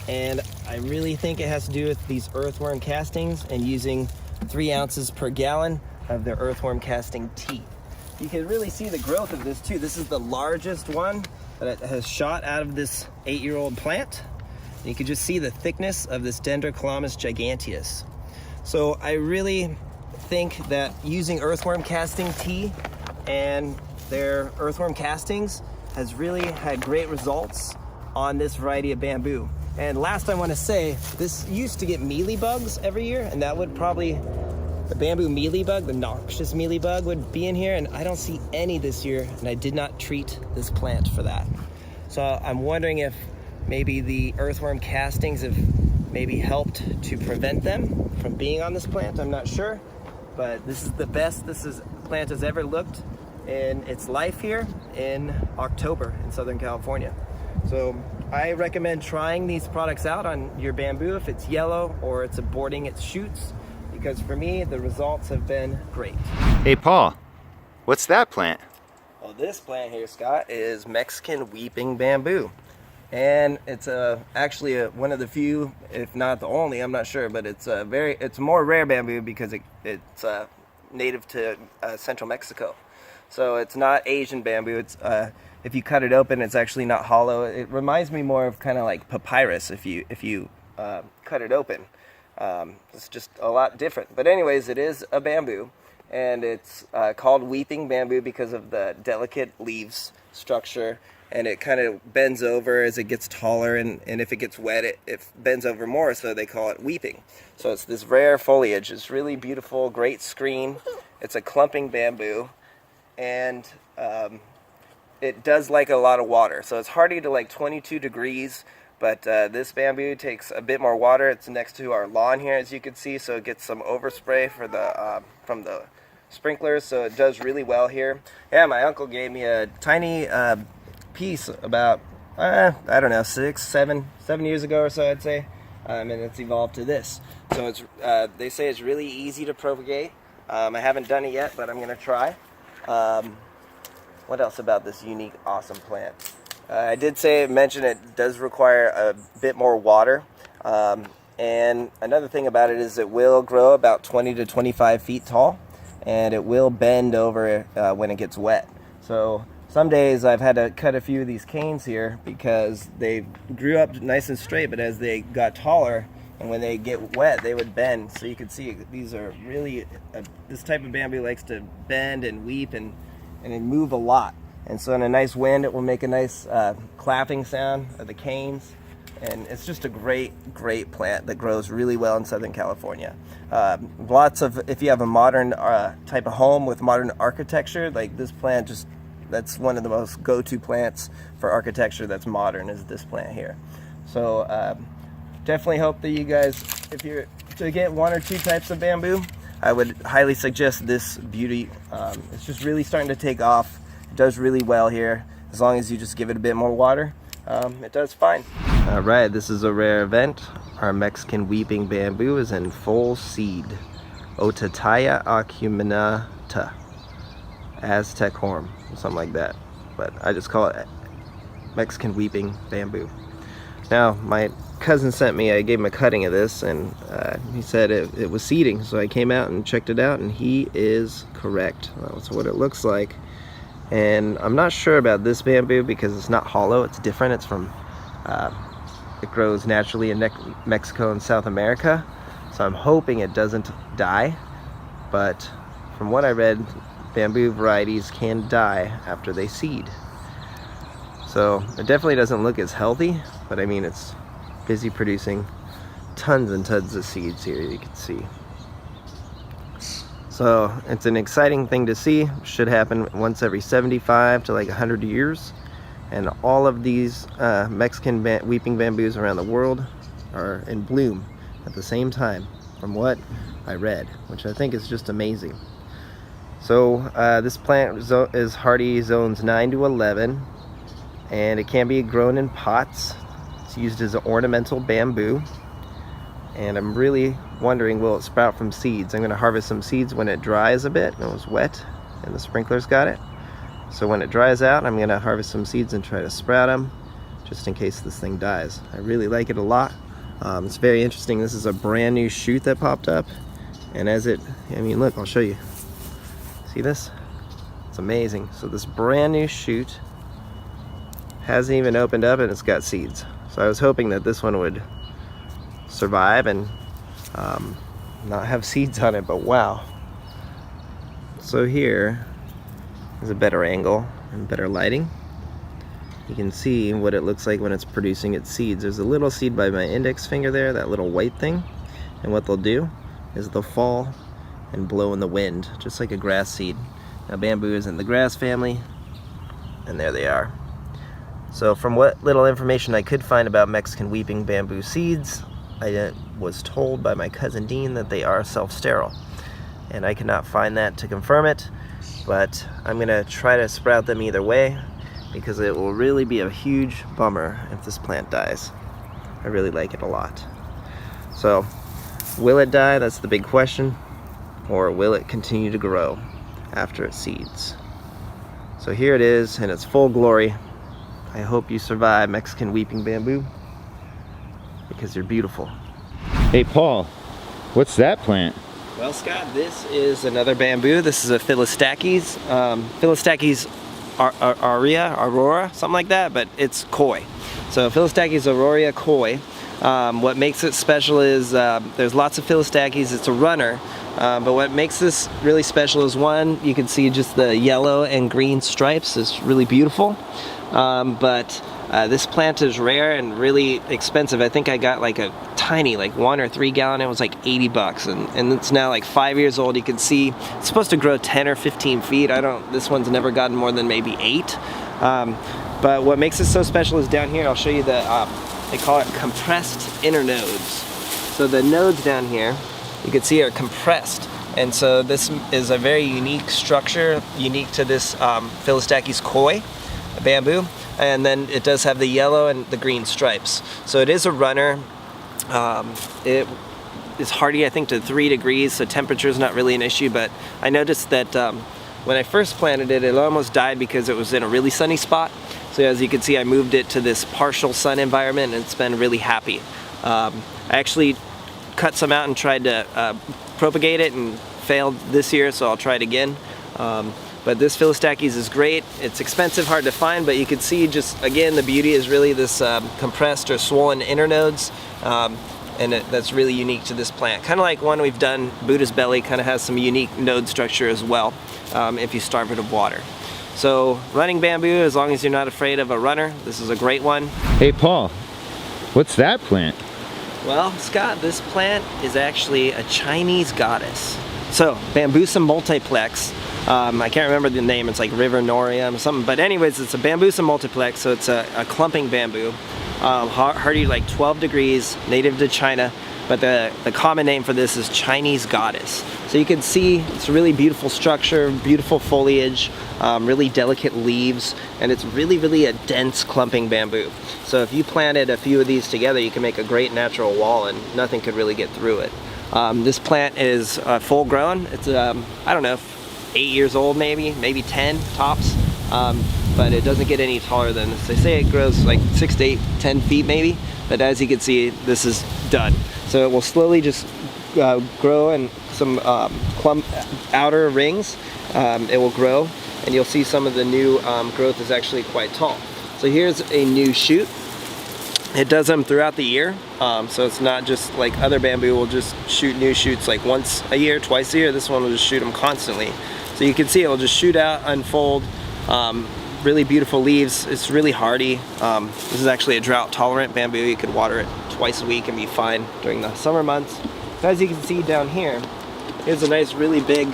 And I really think it has to do with these earthworm castings and using 3 ounces per gallon of their earthworm casting tea. You can really see the growth of this too. This is the largest one that has shot out of this 8-year-old plant. And you can just see the thickness of this Dendrocalamus giganteus. So I really think that using earthworm casting tea and their earthworm castings has really had great results on this variety of bamboo. And last I want to say, this used to get mealybugs every year, and that would probably, the bamboo mealybug, the noxious mealybug would be in here, and I don't see any this year, and I did not treat this plant for that. So I'm wondering if maybe the earthworm castings have maybe helped to prevent them from being on this plant. I'm not sure, but this is the best this plant has ever looked in its life here in October in Southern California. So I recommend trying these products out on your bamboo if it's yellow or it's aborting its shoots, because for me the results have been great. Hey Paul, what's that plant? Well, this plant here, Scott, is Mexican weeping bamboo. And it's actually one of the few, if not the only, I'm not sure, but it's more rare bamboo because it's native to central Mexico. So it's not Asian bamboo. It's if you cut it open, it's actually not hollow. It reminds me more of kind of like papyrus if you cut it open. It's just a lot different. But anyways, it is a bamboo, and it's called weeping bamboo because of the delicate leaves structure, and it kind of bends over as it gets taller, and if it gets wet, it bends over more, so they call it weeping. So it's this rare foliage. It's really beautiful, great screen. It's a clumping bamboo, and it does like a lot of water. So it's hardy to like 22 degrees, but this bamboo takes a bit more water. It's next to our lawn here, as you can see, so it gets some overspray for the from the sprinklers, so it does really well here. Yeah, my uncle gave me a tiny piece about, I don't know, 7 years ago or so, I'd say, and it's evolved to this. So it's they say it's really easy to propagate. I haven't done it yet, but I'm going to try. What else about this unique, awesome plant? I did mention it does require a bit more water. And another thing about it is it will grow about 20 to 25 feet tall, and it will bend over when it gets wet. So some days I've had to cut a few of these canes here because they grew up nice and straight, but as they got taller and when they get wet, they would bend. So you can see these are really, this type of bamboo likes to bend and weep and move a lot. And so in a nice wind, it will make a nice clapping sound of the canes. And it's just a great plant that grows really well in Southern California. If you have a modern type of home with modern architecture, like this plant, that's one of the most go-to plants for architecture that's modern, is this plant here. So definitely hope that you guys, if you're to get 1 or 2 types of bamboo, I would highly suggest this beauty. It's just really starting to take off. It does really well here. As long as you just give it a bit more water, it does fine. Alright, this is a rare event. Our Mexican weeping bamboo is in full seed. Otataya acuminata. Aztec horn, something like that. But I just call it Mexican weeping bamboo. Now, my cousin sent me, I gave him a cutting of this, and he said it was seeding. So I came out and checked it out, and he is correct. That's what it looks like. And I'm not sure about this bamboo because it's not hollow, it's different. It's from, it grows naturally in Mexico and South America. So I'm hoping it doesn't die. But from what I read, bamboo varieties can die after they seed. So it definitely doesn't look as healthy, but I mean, it's busy producing tons and tons of seeds here, you can see. So it's an exciting thing to see. Should happen once every 75 to like 100 years. And all of these Mexican weeping bamboos around the world are in bloom at the same time, from what I read, which I think is just amazing. So this plant is hardy zones 9 to 11, and it can be grown in pots. It's used as an ornamental bamboo, and I'm really wondering, will it sprout from seeds? I'm going to harvest some seeds when it dries a bit and it was wet and the sprinklers got it. So when it dries out, I'm going to harvest some seeds and try to sprout them. just in case this thing dies. I really like it a lot. It's very interesting. This is a brand new shoot that popped up, and as it, I mean, look, I'll show you. See this? It's amazing. So this brand new shoot hasn't even opened up and it's got seeds. So I was hoping that this one would survive and not have seeds on it, but wow. So here is a better angle and better lighting. You can see what it looks like when it's producing its seeds. There's a little seed by my index finger there, that little white thing. And what they'll do is they'll fall and blow in the wind, just like a grass seed. Now bamboo is in the grass family, and there they are. So from what little information I could find about Mexican weeping bamboo seeds, I was told by my cousin Dean that they are self-sterile. And I cannot find that to confirm it, but I'm gonna try to sprout them either way, because it will really be a huge bummer if this plant dies. I really like it a lot. So, will it die? That's the big question. Or will it continue to grow after it seeds? So here it is in its full glory. I hope you survive Mexican weeping bamboo, because you're beautiful. Hey Paul, what's that plant? Well, Scott, this is another bamboo. This is a Phyllostachys. Phyllostachys aurea, aurora, something like that, but it's koi. So Phyllostachys aurea koi. What makes it special is there's lots of Phyllostachys. It's a runner, but what makes this really special is, one, you can see just the yellow and green stripes. It's really beautiful. But this plant is rare and really expensive. I think I got like a tiny, like 1 or 3 gallon. It was like 80 bucks, and it's now like 5 years old. You can see it's supposed to grow 10 or 15 feet. This one's never gotten more than maybe 8. But what makes it so special is down here. I'll show you the, they call it compressed internodes. So the nodes down here, you can see, are compressed. And so this is a very unique structure, unique to this Phyllostachys koi bamboo. And then it does have the yellow and the green stripes. So it is a runner. It is hardy, I think, to 3 degrees, so temperature is not really an issue. But I noticed that when I first planted it, it almost died because it was in a really sunny spot. So as you can see, I moved it to this partial sun environment, and it's been really happy. I actually cut some out and tried to propagate it and failed this year, so I'll try it again. But this Phyllostachys is great. It's expensive, hard to find, but you can see just, again, the beauty is really this compressed or swollen internodes, and that's really unique to this plant. Kind of like one we've done, Buddha's belly, kind of has some unique node structure as well, if you starve it of water. So running bamboo, as long as you're not afraid of a runner, this is a great one. Hey Paul, what's that plant? Well, Scott, this plant is actually a Chinese goddess. So, Bambusa multiplex. I can't remember the name, it's like River Norium or something, but anyways, it's a Bambusa multiplex, so it's a clumping bamboo. Hardy like 12 degrees, native to China, but the common name for this is Chinese goddess. So you can see it's a really beautiful structure, beautiful foliage, really delicate leaves, and it's really a dense clumping bamboo. So if you planted a few of these together, you can make a great natural wall and nothing could really get through it. This plant is full grown. It's, I don't know, 8 years old maybe 10 tops, but it doesn't get any taller than this. They say it grows like 6 to 8, 10 feet maybe, but as you can see, this is done. So it will slowly just grow in some clump outer rings. It will grow, and you'll see some of the new growth is actually quite tall. So here's a new shoot. It does them throughout the year, so it's not just like other bamboo will just shoot new shoots like once a year, twice a year. This one will just shoot them constantly. So you can see it will just shoot out, unfold, really beautiful leaves. It's really hardy. This is actually a drought tolerant bamboo. You could water it twice a week and be fine during the summer months. So as you can see down here, here's a nice really big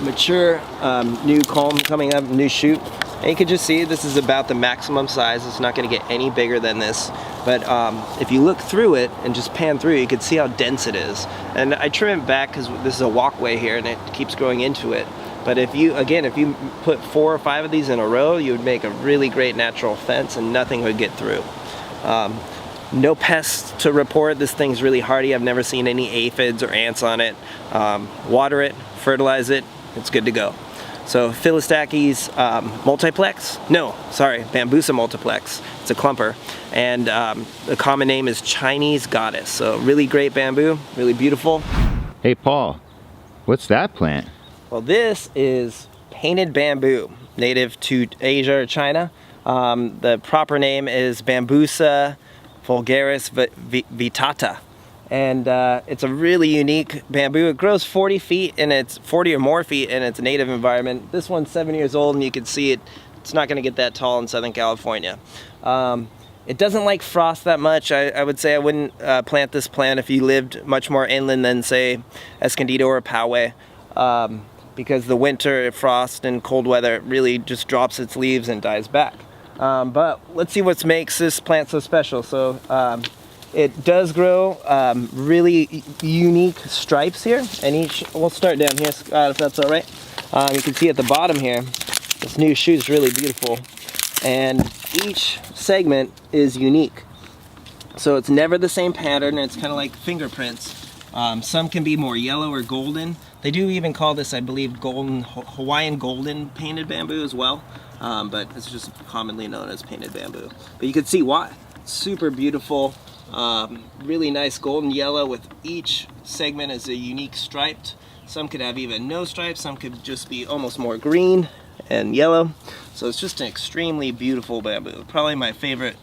mature new culm coming up, new shoot. And you can just see this is about the maximum size. It's not going to get any bigger than this. But if you look through it and just pan through, you can see how dense it is. And I trim it back because this is a walkway here and it keeps growing into it. But if you put 4 or 5 of these in a row, you would make a really great natural fence and nothing would get through. No pests to report. This thing's really hardy. I've never seen any aphids or ants on it. Water it, fertilize it, it's good to go. So Phyllostachys multiplex. No, sorry, Bambusa multiplex. It's a clumper. And the common name is Chinese goddess. So really great bamboo, really beautiful. Hey Paul, what's that plant? Well, this is painted bamboo, native to Asia or China. The proper name is Bambusa vulgaris Vittata. And it's a really unique bamboo. It grows 40 feet and it's 40 or more feet in its native environment. This one's 7 years old and you can see it's not gonna get that tall in Southern California. It doesn't like frost that much. I would say I wouldn't plant this plant if you lived much more inland than say Escondido or Poway. Because the winter frost and cold weather really just drops its leaves and dies back. But let's see what makes this plant so special. So it does grow really unique stripes here, and we'll start down here, Scott, if that's all right. You can see at the bottom here, this new shoe is really beautiful, and each segment is unique. So it's never the same pattern, and it's kind of like fingerprints. Some can be more yellow or golden. They do even call this, I believe, Hawaiian golden painted bamboo as well, but it's just commonly known as painted bamboo. But you can see why. Super beautiful, really nice golden yellow with each segment is a unique striped. Some could have even no stripes, some could just be almost more green and yellow. So it's just an extremely beautiful bamboo. Probably my favorite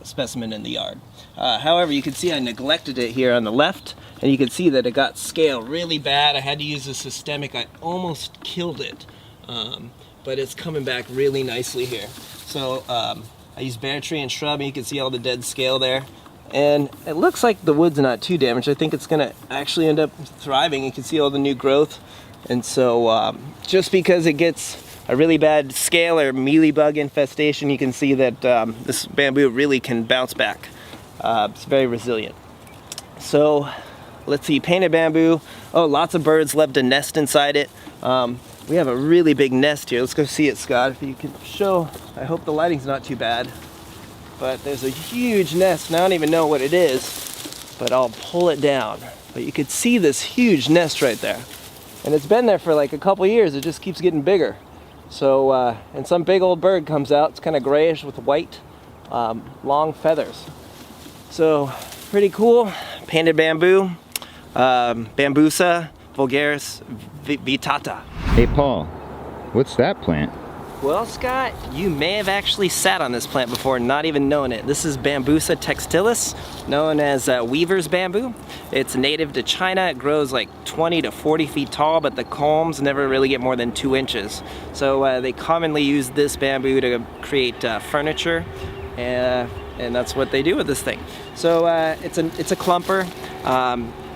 specimen in the yard. However, you can see I neglected it here on the left, and you can see that it got scale really bad. I had to use a systemic. I almost killed it, but it's coming back really nicely here. So I used bare tree and shrub, and you can see all the dead scale there. And it looks like the wood's not too damaged. I think it's gonna actually end up thriving. You can see all the new growth. And so just because it gets a really bad scale or mealybug infestation, you can see that this bamboo really can bounce back. It's very resilient. So let's see, painted bamboo. Oh, lots of birds love to nest inside it. We have a really big nest here. Let's go see it, Scott, if you can show. I hope the lighting's not too bad. But there's a huge nest, and I don't even know what it is, but I'll pull it down. But you could see this huge nest right there. And it's been there for like a couple years. It just keeps getting bigger. So, and some big old bird comes out. It's kind of grayish with white, long feathers. So, pretty cool. Painted bamboo, Bambusa vulgaris Vittata. Hey Paul, what's that plant? Well, Scott, you may have actually sat on this plant before, not even knowing it. This is Bambusa textilis, known as weaver's bamboo. It's native to China. It grows like 20 to 40 feet tall, but the culms never really get more than 2 inches. So they commonly use this bamboo to create furniture, and that's what they do with this thing. So it's a clumper.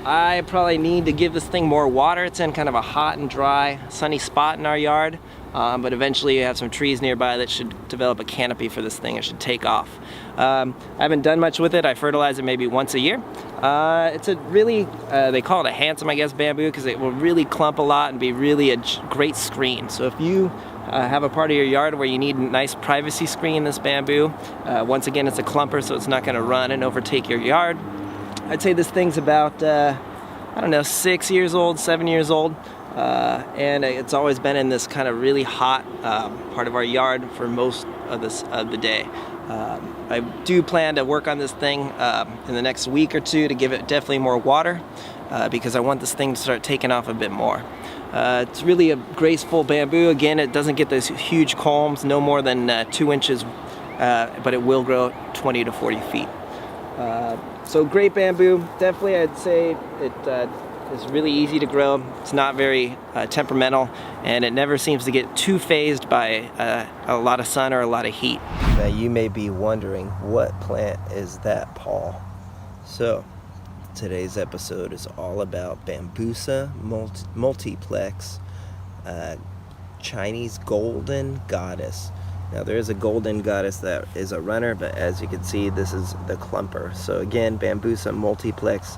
I probably need to give this thing more water. It's in kind of a hot and dry, sunny spot in our yard. But eventually you have some trees nearby that should develop a canopy for this thing. It should take off. I haven't done much with it. I fertilize it maybe once a year. It's a really, they call it a handsome, I guess, bamboo, because it will really clump a lot and be really a great screen. So if you have a part of your yard where you need a nice privacy screen, this bamboo, once again, it's a clumper, so it's not gonna run and overtake your yard. I'd say this thing's about, I don't know, 6 years old, 7 years old. And it's always been in this kind of really hot part of our yard for most of the day. I do plan to work on this thing in the next week or two to give it definitely more water because I want this thing to start taking off a bit more. It's really a graceful bamboo. Again, it doesn't get those huge culms, no more than 2 inches, but it will grow 20 to 40 feet. So great bamboo. Definitely, I'd say it is really easy to grow. It's not very temperamental, and it never seems to get too phased by a lot of sun or a lot of heat. Now you may be wondering, what plant is that, Paul? So today's episode is all about Bambusa multiplex, Chinese golden goddess. Now there is a golden goddess that is a runner, but as you can see, this is the clumper. So again, Bambusa multiplex,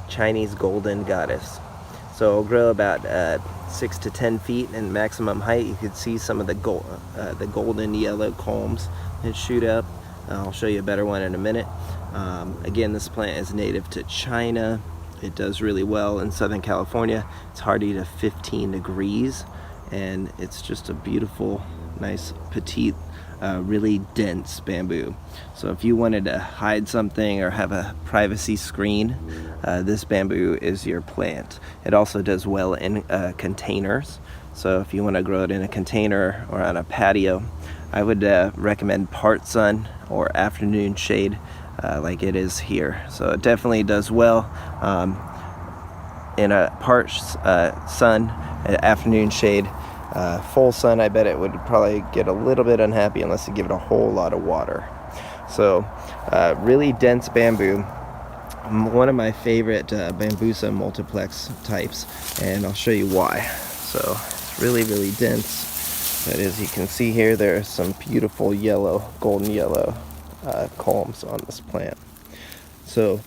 Chinese golden goddess. So it'll grow about 6 to 10 feet in maximum height. You can see some of the golden yellow culms that shoot up. I'll show you a better one in a minute. Again, this plant is native to China. It does really well in Southern California. It's hardy to 15 degrees. and it's just a beautiful, nice, petite, really dense bamboo. So if you wanted to hide something or have a privacy screen, this bamboo is your plant. It also does well in containers. So if you want to grow it in a container or on a patio, I would recommend part sun or afternoon shade, like it is here. So it definitely does well in a part sun, afternoon shade. Full sun, I bet it would probably get a little bit unhappy unless you give it a whole lot of water. So really dense bamboo. One of my favorite Bambusa multiplex types, and I'll show you why. So it's really, really dense. But as you can see here, there are some beautiful yellow, golden yellow culms on this plant. So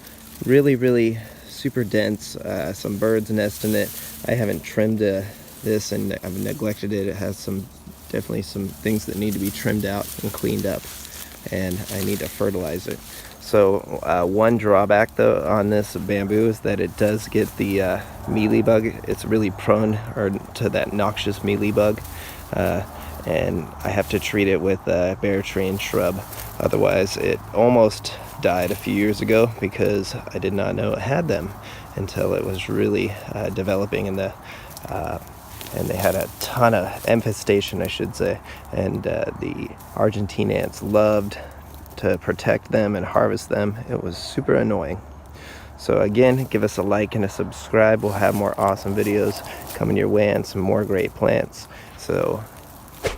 really, really super dense. Some birds nest in it. I haven't trimmed this, and I've neglected it. It has definitely some things that need to be trimmed out and cleaned up, and I need to fertilize it. So one drawback though on this bamboo is that it does get the mealybug. It's really prone to that noxious mealybug, and I have to treat it with bare tree and shrub. Otherwise, it almost died a few years ago because I did not know it had them until it was really developing in and they had a ton of infestation, I should say, and the Argentine ants loved to protect them and harvest them. It was super annoying. So again, give us a like and a subscribe. We'll have more awesome videos coming your way and some more great plants. So,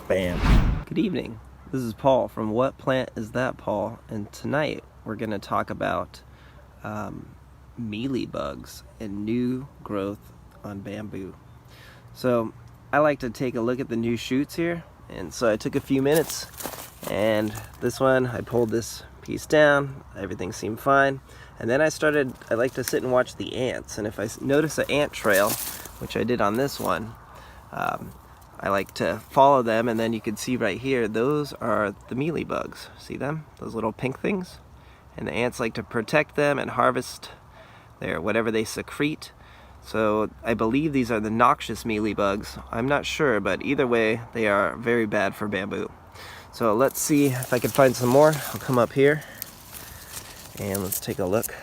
bam. Good evening. This is Paul from What Plant Is That, Paul? And tonight we're going to talk about mealybugs and new growth on bamboo. So I like to take a look at the new shoots here, and so I took a few minutes, and this one, I pulled this piece down, everything seemed fine, and then I like to sit and watch the ants, and if I notice an ant trail, which I did on this one, I like to follow them, and then you can see right here, those are the mealybugs. See them? Those little pink things? And the ants like to protect them and harvest whatever they secrete. So I believe these are the noxious mealybugs. I'm not sure, but either way, they are very bad for bamboo. So let's see if I can find some more. I'll come up here and let's take a look.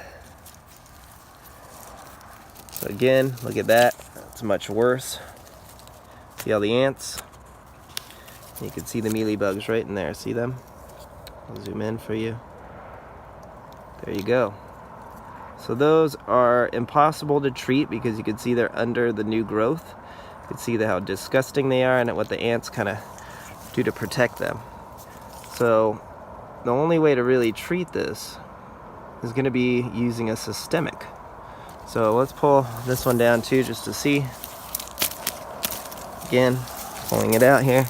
So again, look at that. It's much worse. See all the ants? You can see the mealybugs right in there. See them? I'll zoom in for you. There you go. So those are impossible to treat because you can see they're under the new growth. You can see how disgusting they are and what the ants kind of do to protect them. So the only way to really treat this is going to be using a systemic. So let's pull this one down too just to see. Again, pulling it out here.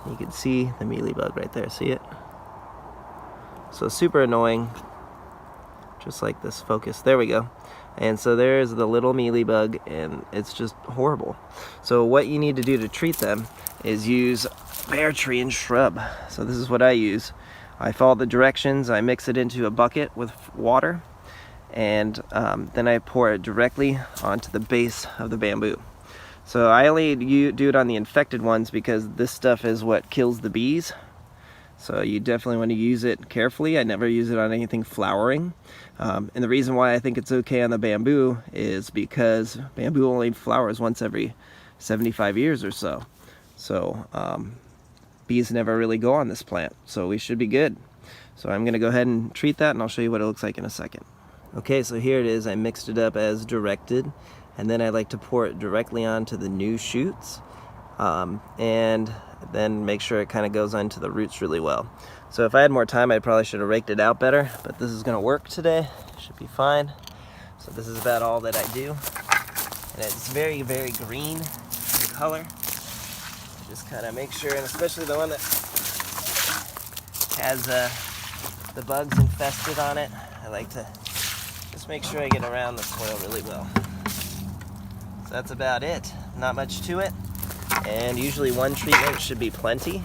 You can see the mealybug right there. See it? So super annoying. Just like this focus. There we go. And so there's the little mealybug, and it's just horrible. So what you need to do to treat them is use bare tree and shrub. So this is what I use. I follow the directions. I mix it into a bucket with water, and then I pour it directly onto the base of the bamboo. So I only do it on the infected ones because this stuff is what kills the bees. So you definitely want to use it carefully. I never use it on anything flowering. And the reason why I think it's okay on the bamboo is because bamboo only flowers once every 75 years or so. So bees never really go on this plant. So we should be good. So I'm going to go ahead and treat that, and I'll show you what it looks like in a second. Okay, so here it is. I mixed it up as directed. And then I like to pour it directly onto the new shoots. And then make sure it kind of goes onto the roots really well. So if I had more time, I probably should have raked it out better, but this is going to work today. Should be fine. So this is about all that I do. And it's very, very green in color. Just kind of make sure, and especially the one that has the bugs infested on it, I like to just make sure I get around the soil really well. So that's about it. Not much to it. And usually one treatment should be plenty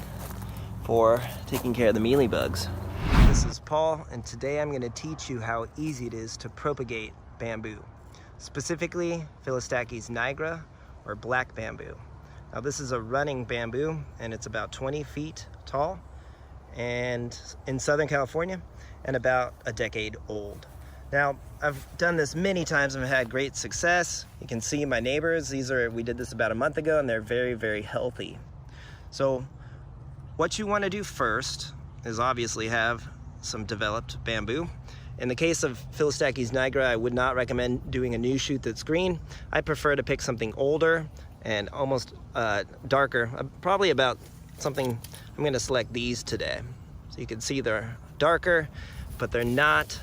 for taking care of the mealybugs. This is Paul, and today I'm going to teach you how easy it is to propagate bamboo, specifically Phyllostachys nigra or black bamboo. Now this is a running bamboo, and it's about 20 feet tall, and in Southern California, and about a decade old. Now, I've done this many times and I've had great success. You can see my neighbors, we did this about a month ago, and they're very, very healthy. So what you want to do first is obviously have some developed bamboo. In the case of Phyllostachys nigra, I would not recommend doing a new shoot that's green. I prefer to pick something older and almost darker, probably about something. I'm going to select these today. So you can see they're darker, but they're not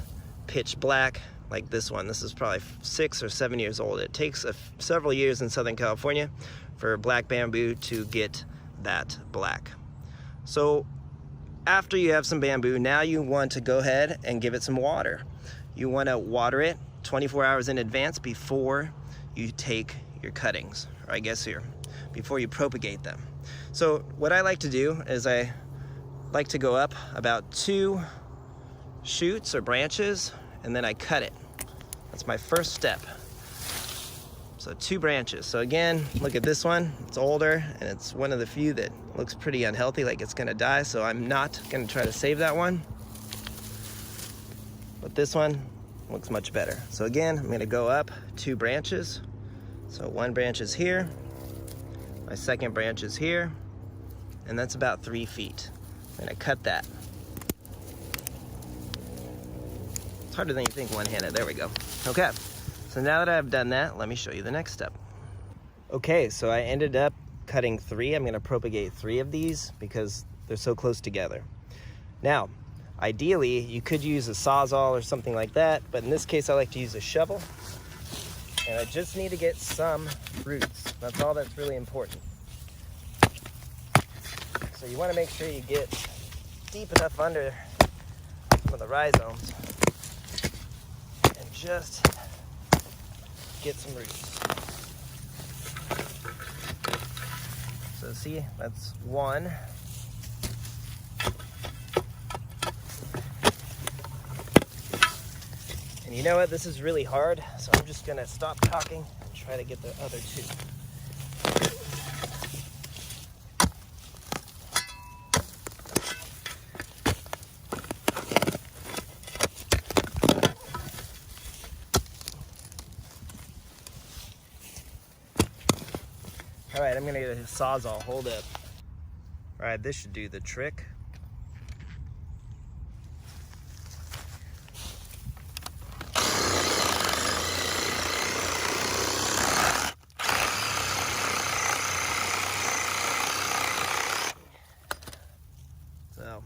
pitch black like this one. This is probably 6 or 7 years old. It takes several years in Southern California for black bamboo to get that black. So after you have some bamboo, now you want to go ahead and give it some water. You want to water it 24 hours in advance before you take your cuttings, or I guess before you propagate them. So what I like to do is I like to go up about 2 shoots or branches, and then I cut it. That's my first step. So 2 branches. So again, look at this one. It's older, and it's one of the few that looks pretty unhealthy, like it's gonna die, so I'm not gonna try to save that one. But this one looks much better. So again, I'm gonna go up 2 branches. So 1 branch is here, my second branch is here, and that's about 3 feet. I'm gonna cut that. It's harder than you think one-handed, there we go. Okay. So now that I've done that, let me show you the next step. Okay, so I ended up cutting 3. I'm gonna propagate 3 of these because they're so close together. Now, ideally, you could use a Sawzall or something like that, but in this case, I like to use a shovel. And I just need to get some roots. That's all that's really important. So you wanna make sure you get deep enough under some of the rhizomes and just get some roots. So see, that's 1. And you know what, this is really hard, so I'm just gonna stop talking and try to get the other 2. All right, I'm gonna get a Sawzall, hold up. All right, this should do the trick. So,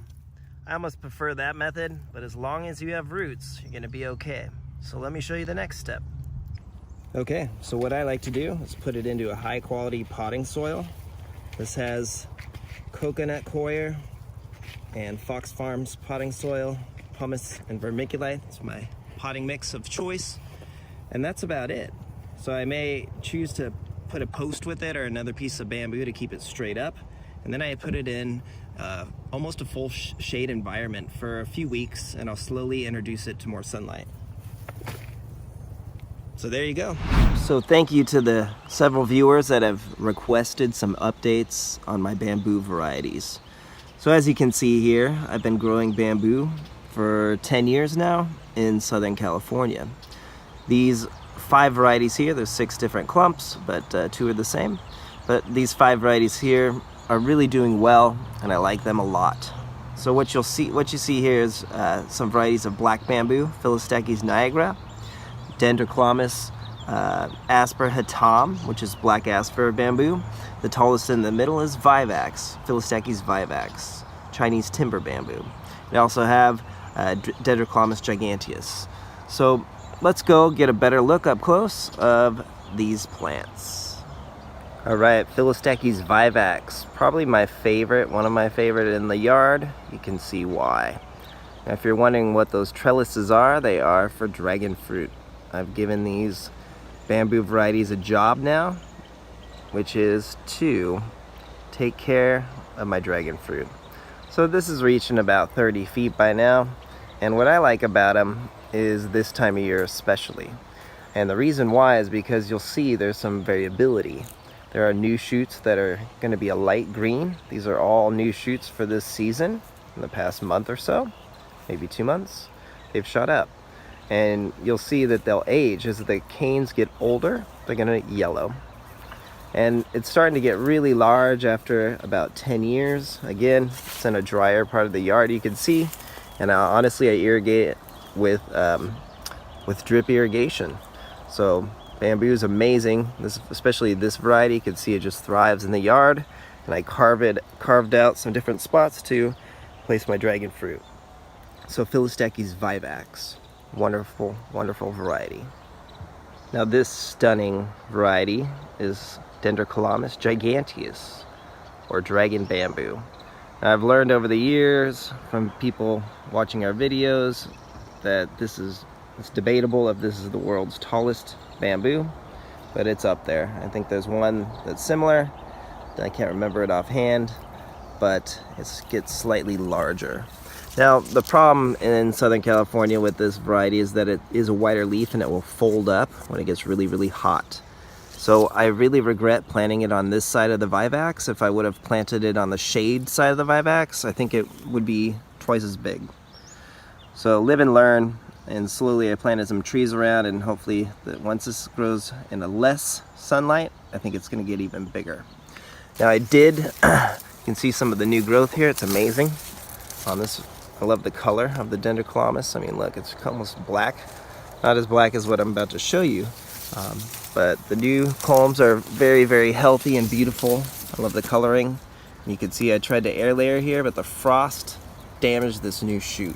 I almost prefer that method, but as long as you have roots, you're gonna be okay. So let me show you the next step. Okay, so what I like to do is put it into a high quality potting soil. This has coconut coir and Fox Farms potting soil, pumice and vermiculite. It's my potting mix of choice. And that's about it. So I may choose to put a post with it or another piece of bamboo to keep it straight up. And then I put it in almost a full shade environment for a few weeks, and I'll slowly introduce it to more sunlight. So there you go. So thank you to the several viewers that have requested some updates on my bamboo varieties. So as you can see here, I've been growing bamboo for 10 years now in Southern California. These 5 varieties here, there's 6 different clumps, but 2 are the same. But these 5 varieties here are really doing well, and I like them a lot. So what you see here is some varieties of black bamboo, Phyllostachys nigra, Dendrocalamus, ASPER hatam, which is black ASPER bamboo. The tallest in the middle is vivax, Phyllostachys vivax, Chinese timber bamboo. We also have Dendrocalamus giganteus. So let's go get a better look up close of these plants. All right, Phyllostachys vivax, probably my favorite, one of my favorite in the yard. You can see why. Now, if you're wondering what those trellises are, they are for dragon fruit. I've given these bamboo varieties a job now, which is to take care of my dragon fruit. So this is reaching about 30 feet by now, and what I like about them is this time of year especially. And the reason why is because you'll see there's some variability. There are new shoots that are going to be a light green. These are all new shoots for this season. In the past month or so, maybe 2 months, they've shot up. And you'll see that they'll age. As the canes get older, they're going to yellow. And it's starting to get really large after about 10 years. Again, it's in a drier part of the yard, you can see. And honestly, I irrigate it with drip irrigation. So bamboo is amazing. Especially this variety, you can see it just thrives in the yard. And I carved out some different spots to place my dragon fruit. So Phyllostachys vivax, wonderful, wonderful variety. Now this stunning variety is Dendrocalamus giganteus, or dragon bamboo. Now, I've learned over the years from people watching our videos that it's debatable if this is the world's tallest bamboo, but it's up there. I think there's one that's similar. I can't remember it offhand, but it gets slightly larger. Now the problem in Southern California with this variety is that it is a wider leaf and it will fold up when it gets really, really hot. So I really regret planting it on this side of the vivax. If I would have planted it on the shade side of the vivax, I think it would be twice as big. So live and learn, and slowly I planted some trees around, and hopefully that once this grows in a less sunlight, I think it's going to get even bigger. Now you can see some of the new growth here. It's amazing on this. I love the color of the Dendrocalamus. I mean, look, it's almost black. Not as black as what I'm about to show you. But the new culms are very, very healthy and beautiful. I love the coloring. You can see I tried to air layer here, but the frost damaged this new shoot.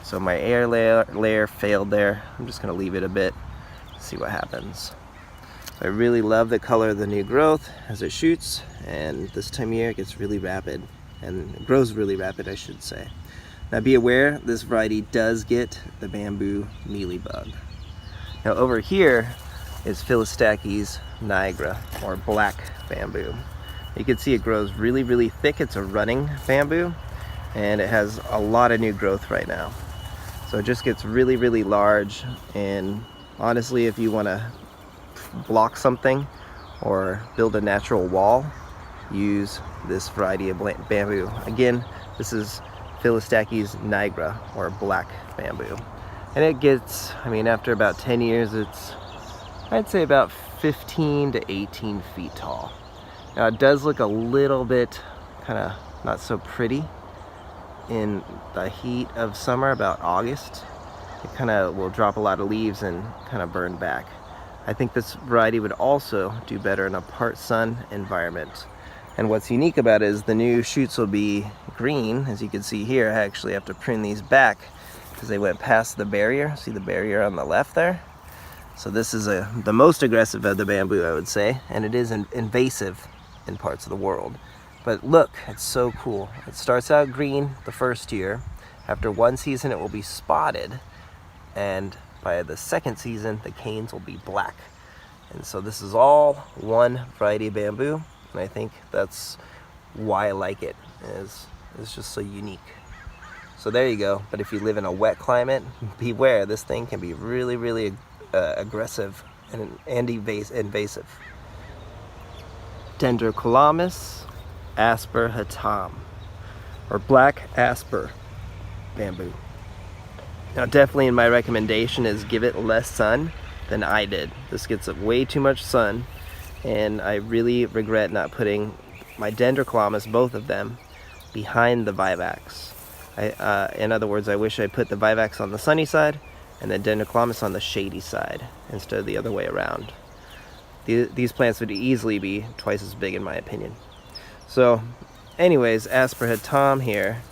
So my air layer failed there. I'm just gonna leave it a bit, see what happens. I really love the color of the new growth as it shoots, and this time of year it gets really rapid, and it grows really rapid, I should say. Now be aware, this variety does get the bamboo mealybug. Now over here is Phyllostachys nigra, or black bamboo. You can see it grows really, really thick. It's a running bamboo, and it has a lot of new growth right now. So it just gets really, really large, and honestly, if you want to block something or build a natural wall, use this variety of bamboo. Again, this is Phyllostachys nigra, or black bamboo. And it gets, I mean, after about 10 years, it's, I'd say about 15 to 18 feet tall. Now it does look a little bit kind of not so pretty in the heat of summer, about August. It kind of will drop a lot of leaves and kind of burn back. I think this variety would also do better in a part sun environment. And what's unique about it is the new shoots will be green. As you can see here, I actually have to prune these back because they went past the barrier. See the barrier on the left there? So this is the most aggressive of the bamboo, I would say, and it is invasive in parts of the world. But look, it's so cool. It starts out green the first year. After one season, it will be spotted, and by the second season, the canes will be black. And so this is all one variety of bamboo, and I think that's why I like it. It's just so unique. So there you go. But if you live in a wet climate, beware. This thing can be really, really aggressive and invasive. Dendrocalamus asper, or black asper bamboo. Now definitely in my recommendation is give it less sun than I did. This gets way too much sun, and I really regret not putting my Dendrocalamus, both of them, behind the vivax. In other words, I wish I put the vivax on the sunny side and the Dendrocalamus on the shady side instead of the other way around. These plants would easily be twice as big in my opinion. So anyways, asper here,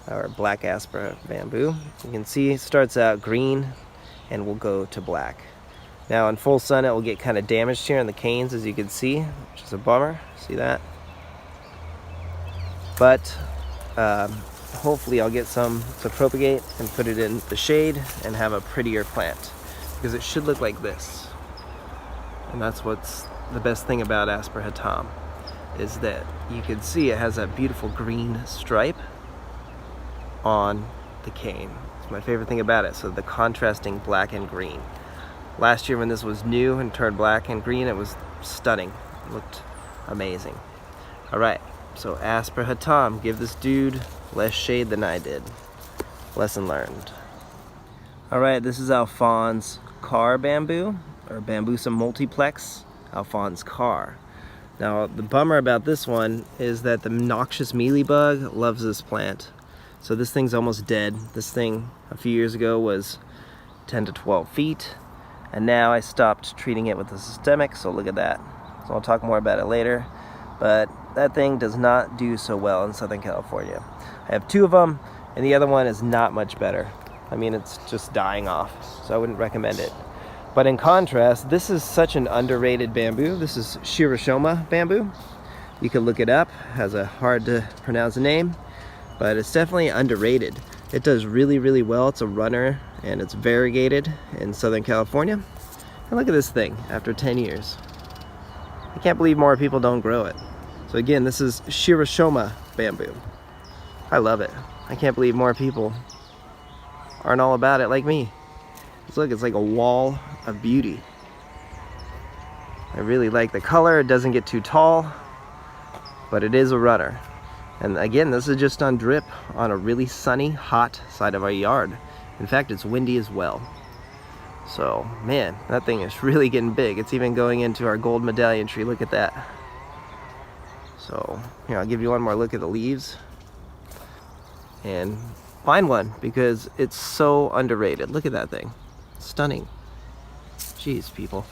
or black asper bamboo, you can see it starts out green and will go to black. Now in full sun it will get kind of damaged here in the canes, as you can see, which is a bummer. See that? But hopefully I'll get some to propagate and put it in the shade and have a prettier plant, because it should look like this. And that's what's the best thing about asper is that you can see it has that beautiful green stripe on the cane. It's my favorite thing about it. So the contrasting black and green. Last year when this was new and turned black and green, it was stunning. It looked amazing. Alright, so ASPER Hatam, give this dude less shade than I did. Lesson learned. Alright, this is Alphonse Karr bamboo, or Bambusa Multiplex, Alphonse Karr. Now, the bummer about this one is that the noxious mealybug loves this plant. So this thing's almost dead. This thing a few years ago was 10 to 12 feet, and now I stopped treating it with the systemic, so look at that. So I'll talk more about it later, but that thing does not do so well in Southern California. I have 2 of them, and the other one is not much better. I mean, it's just dying off, so I wouldn't recommend it. But in contrast, this is such an underrated bamboo. This is Shirashoma bamboo. You can look it up, has a hard to pronounce name, but it's definitely underrated. It does really, really well. It's a runner, and it's variegated in Southern California. And look at this thing after 10 years. I can't believe more people don't grow it. So again, this is Shirashoma bamboo. I love it. I can't believe more people aren't all about it like me. Look, it's like a wall of beauty. I really like the color. It doesn't get too tall, but it is a runner. And again, this is just on drip on a really sunny, hot side of our yard. In fact, it's windy as well. So, man, that thing is really getting big. It's even going into our gold medallion tree. Look at that. So, here, I'll give you one more look at the leaves. And find one, because it's so underrated. Look at that thing. Stunning. Jeez, people.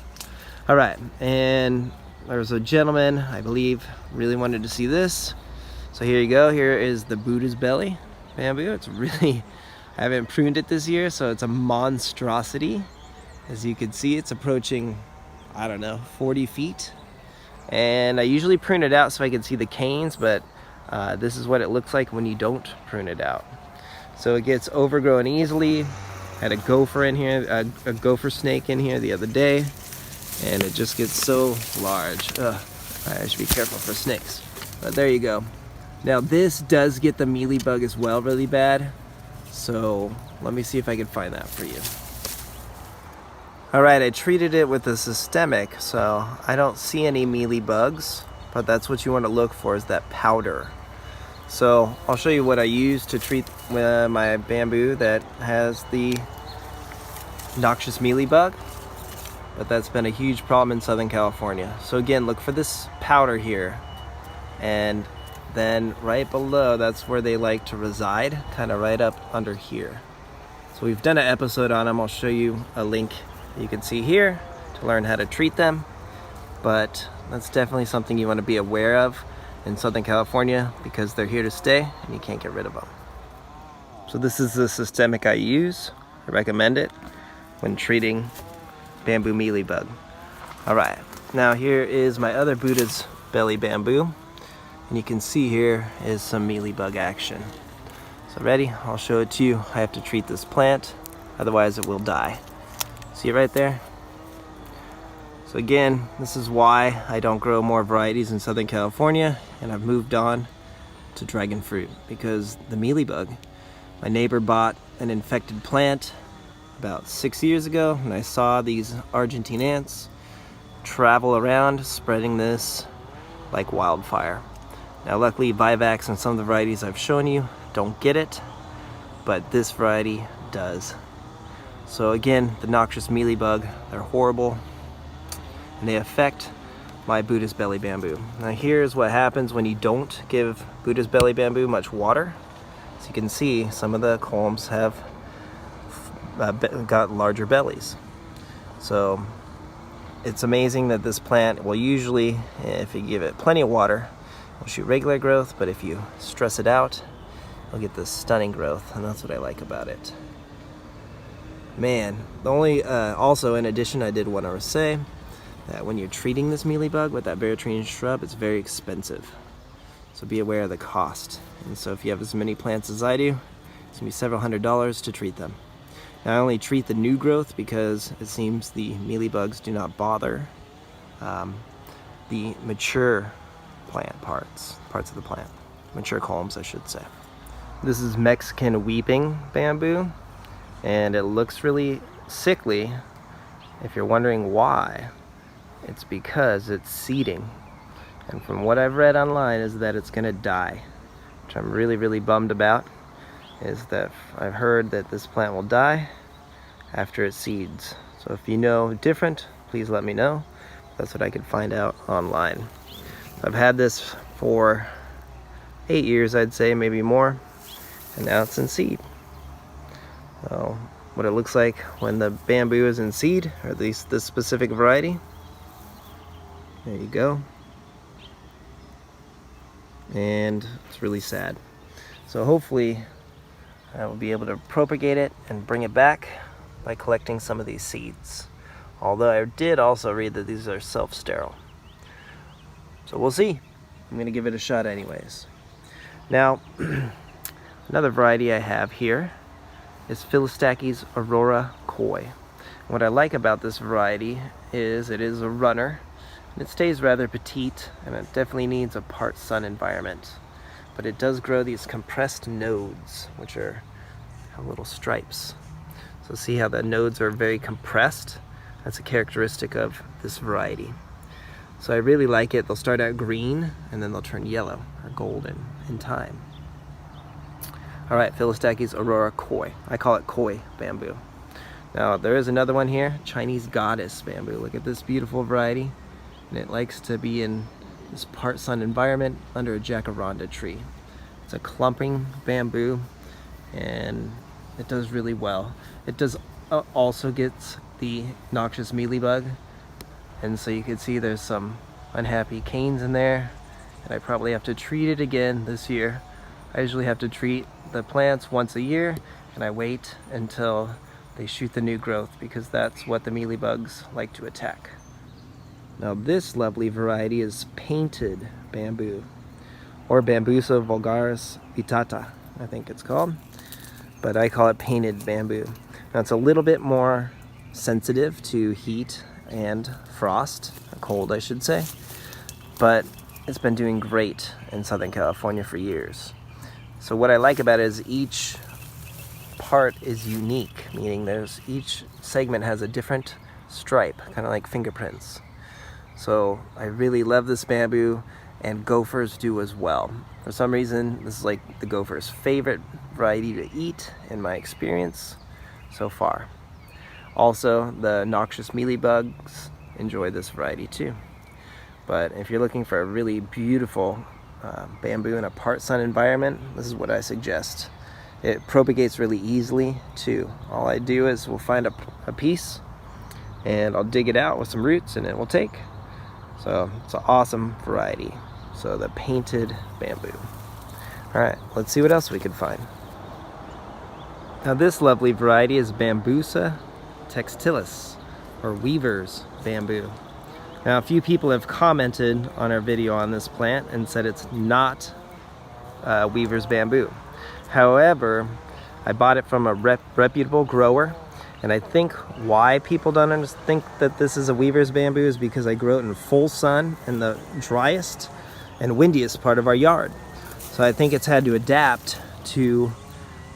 All right, and there was a gentleman, I believe, really wanted to see this. So here you go. Here is the Buddha's belly bamboo. It's really, I haven't pruned it this year, so it's a monstrosity. As you can see, it's approaching, I don't know, 40 feet. And I usually prune it out so I can see the canes, but this is what it looks like when you don't prune it out. So it gets overgrown easily. Had a gopher in here, a gopher snake in here the other day, and it just gets so large. Ugh, I should be careful for snakes. But there you go. Now this does get the mealybug as well really bad, so let me see if I can find that for you. Alright, I treated it with a systemic, so I don't see any mealybugs, but that's what you want to look for, is that powder. So I'll show you what I use to treat my bamboo that has the noxious mealybug, but that's been a huge problem in Southern California. So again, look for this powder here, and then right below, that's where they like to reside, kind of right up under here. So we've done an episode on them. I'll show you a link you can see here to learn how to treat them, but that's definitely something you want to be aware of in Southern California, because they're here to stay and you can't get rid of them. So this is the systemic I use. I recommend it when treating bamboo mealybug. Alright, now here is my other Buddha's belly bamboo, and you can see here is some mealybug action. So ready? I'll show it to you. I have to treat this plant, otherwise it will die. See it right there? So again, this is why I don't grow more varieties in Southern California, and I've moved on to dragon fruit, because the mealybug, my neighbor bought an infected plant about 6 years ago, and I saw these Argentine ants travel around spreading this like wildfire. Now luckily vivax and some of the varieties I've shown you don't get it, but this variety does. So again, the noxious mealybug, they're horrible, and they affect my Buddha's belly bamboo. Now here's what happens when you don't give Buddha's belly bamboo much water. As you can see, some of the culms have got larger bellies. So it's amazing that this plant will usually, if you give it plenty of water, will shoot regular growth, but if you stress it out, you'll get this stunning growth, and that's what I like about it. Man, the only, also in addition, I did want to say that when you're treating this mealybug with that Baratrine shrub, it's very expensive. So be aware of the cost. And so if you have as many plants as I do, it's gonna be several $100s to treat them. Now I only treat the new growth because it seems the mealybugs do not bother the mature plant parts of the plant. Mature culms, I should say. This is Mexican weeping bamboo, and it looks really sickly. If you're wondering why, it's because it's seeding. And from what I've read online is that it's gonna die, which I'm really bummed about. Is that I've heard that this plant will die after it seeds. So if you know different, please let me know. That's what I could find out online. I've had this for 8 years, I'd say, maybe more, and now it's in seed. So what it looks like when the bamboo is in seed, or at least this specific variety. There you go. And it's really sad. So hopefully I will be able to propagate it and bring it back by collecting some of these seeds. Although I did also read that these are self-sterile. So we'll see. I'm going to give it a shot anyways. Now, another variety I have here is Phyllostachys aurora koi. What I like about this variety is it is a runner, and it stays rather petite, and it definitely needs a part sun environment. But it does grow these compressed nodes, which have little stripes. So see how the nodes are very compressed? That's a characteristic of this variety. So I really like it. They'll start out green, and then they'll turn yellow or golden in time. All right, Phyllostachys aurora koi. I call it koi bamboo. Now there is another one here, Chinese goddess bamboo. Look at this beautiful variety. And it likes to be in this part sun environment under a jacaranda tree. It's a clumping bamboo, and it does really well. It does also gets the noxious mealybug, and so you can see there's some unhappy canes in there, and I probably have to treat it again this year. I usually have to treat the plants once a year, and I wait until they shoot the new growth because that's what the mealybugs like to attack. Now this lovely variety is painted bamboo, or Bambusa vulgaris Vittata, I think it's called, but I call it painted bamboo. Now it's a little bit more sensitive to heat and frost, cold I should say, but it's been doing great in Southern California for years. So what I like about it is each part is unique, meaning each segment has a different stripe, kind of like fingerprints. So I really love this bamboo, and gophers do as well. For some reason, this is like the gopher's favorite variety to eat in my experience so far. Also, the noxious mealybugs enjoy this variety too. But if you're looking for a really beautiful bamboo in a part sun environment, this is what I suggest. It propagates really easily too. All I do is we'll find a piece, and I'll dig it out with some roots, and it will take. So it's an awesome variety. So the painted bamboo. All right, let's see what else we can find. Now this lovely variety is Bambusa textilis, or weaver's bamboo. Now a few people have commented on our video on this plant and said it's not weaver's bamboo. However, I bought it from a reputable grower, and I think why people don't think that this is a weaver's bamboo is because I grow it in full sun in the driest and windiest part of our yard. So I think it's had to adapt to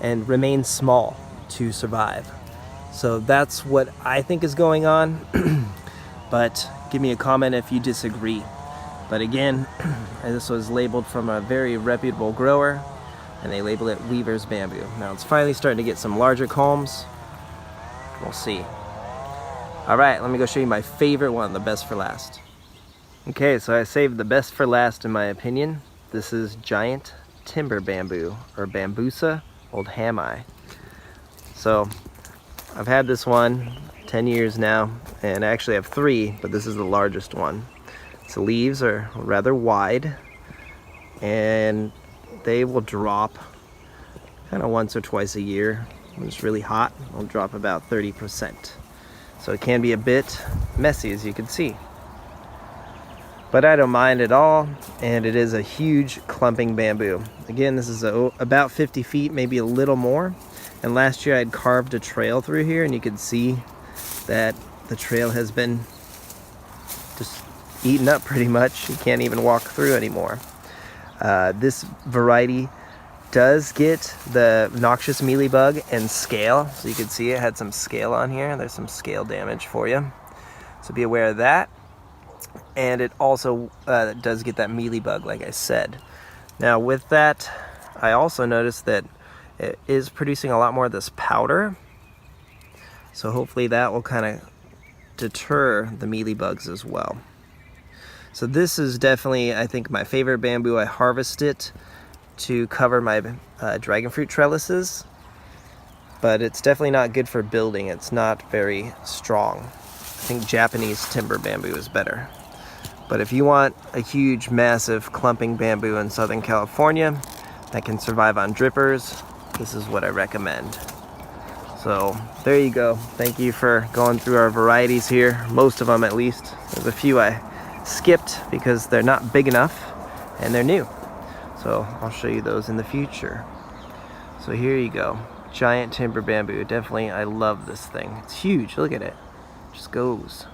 and remain small to survive. So that's what I think is going on, but give me a comment if you disagree. But again, this was labeled from a very reputable grower, and they label it weaver's bamboo. Now it's finally starting to get some larger culms. We'll see. All right, let me go show you my favorite one, the best for last. Okay, so I saved the best for last in my opinion. This is giant timber bamboo, or Bambusa Oldhamii. So I've had this one 10 years now, and I actually have 3, but this is the largest one. Its leaves are rather wide, and they will drop kind of once or twice a year. When it's really hot, it'll drop about 30%. So it can be a bit messy, as you can see. But I don't mind at all, and it is a huge clumping bamboo. Again, this is about 50 feet, maybe a little more. And last year I'd carved a trail through here, and you can see that the trail has been just eaten up pretty much. You can't even walk through anymore. This variety does get the noxious mealybug and scale. So you can see it had some scale on here. There's some scale damage for you. So be aware of that. and it also does get that mealybug, like I said. Now with that, I also noticed that it is producing a lot more of this powder, so hopefully that will kind of deter the mealybugs as well. So this is definitely, I think, my favorite bamboo. I harvest it to cover my dragon fruit trellises, but it's definitely not good for building. It's not very strong. I think Japanese timber bamboo is better. But if you want a huge, massive clumping bamboo in Southern California that can survive on drippers, this is what I recommend. So there you go. Thank you for going through our varieties here, most of them at least. There's a few I skipped because they're not big enough and they're new. So I'll show you those in the future. So here you go. Giant timber bamboo. Definitely, I love this thing. It's huge. Look at it. It just goes.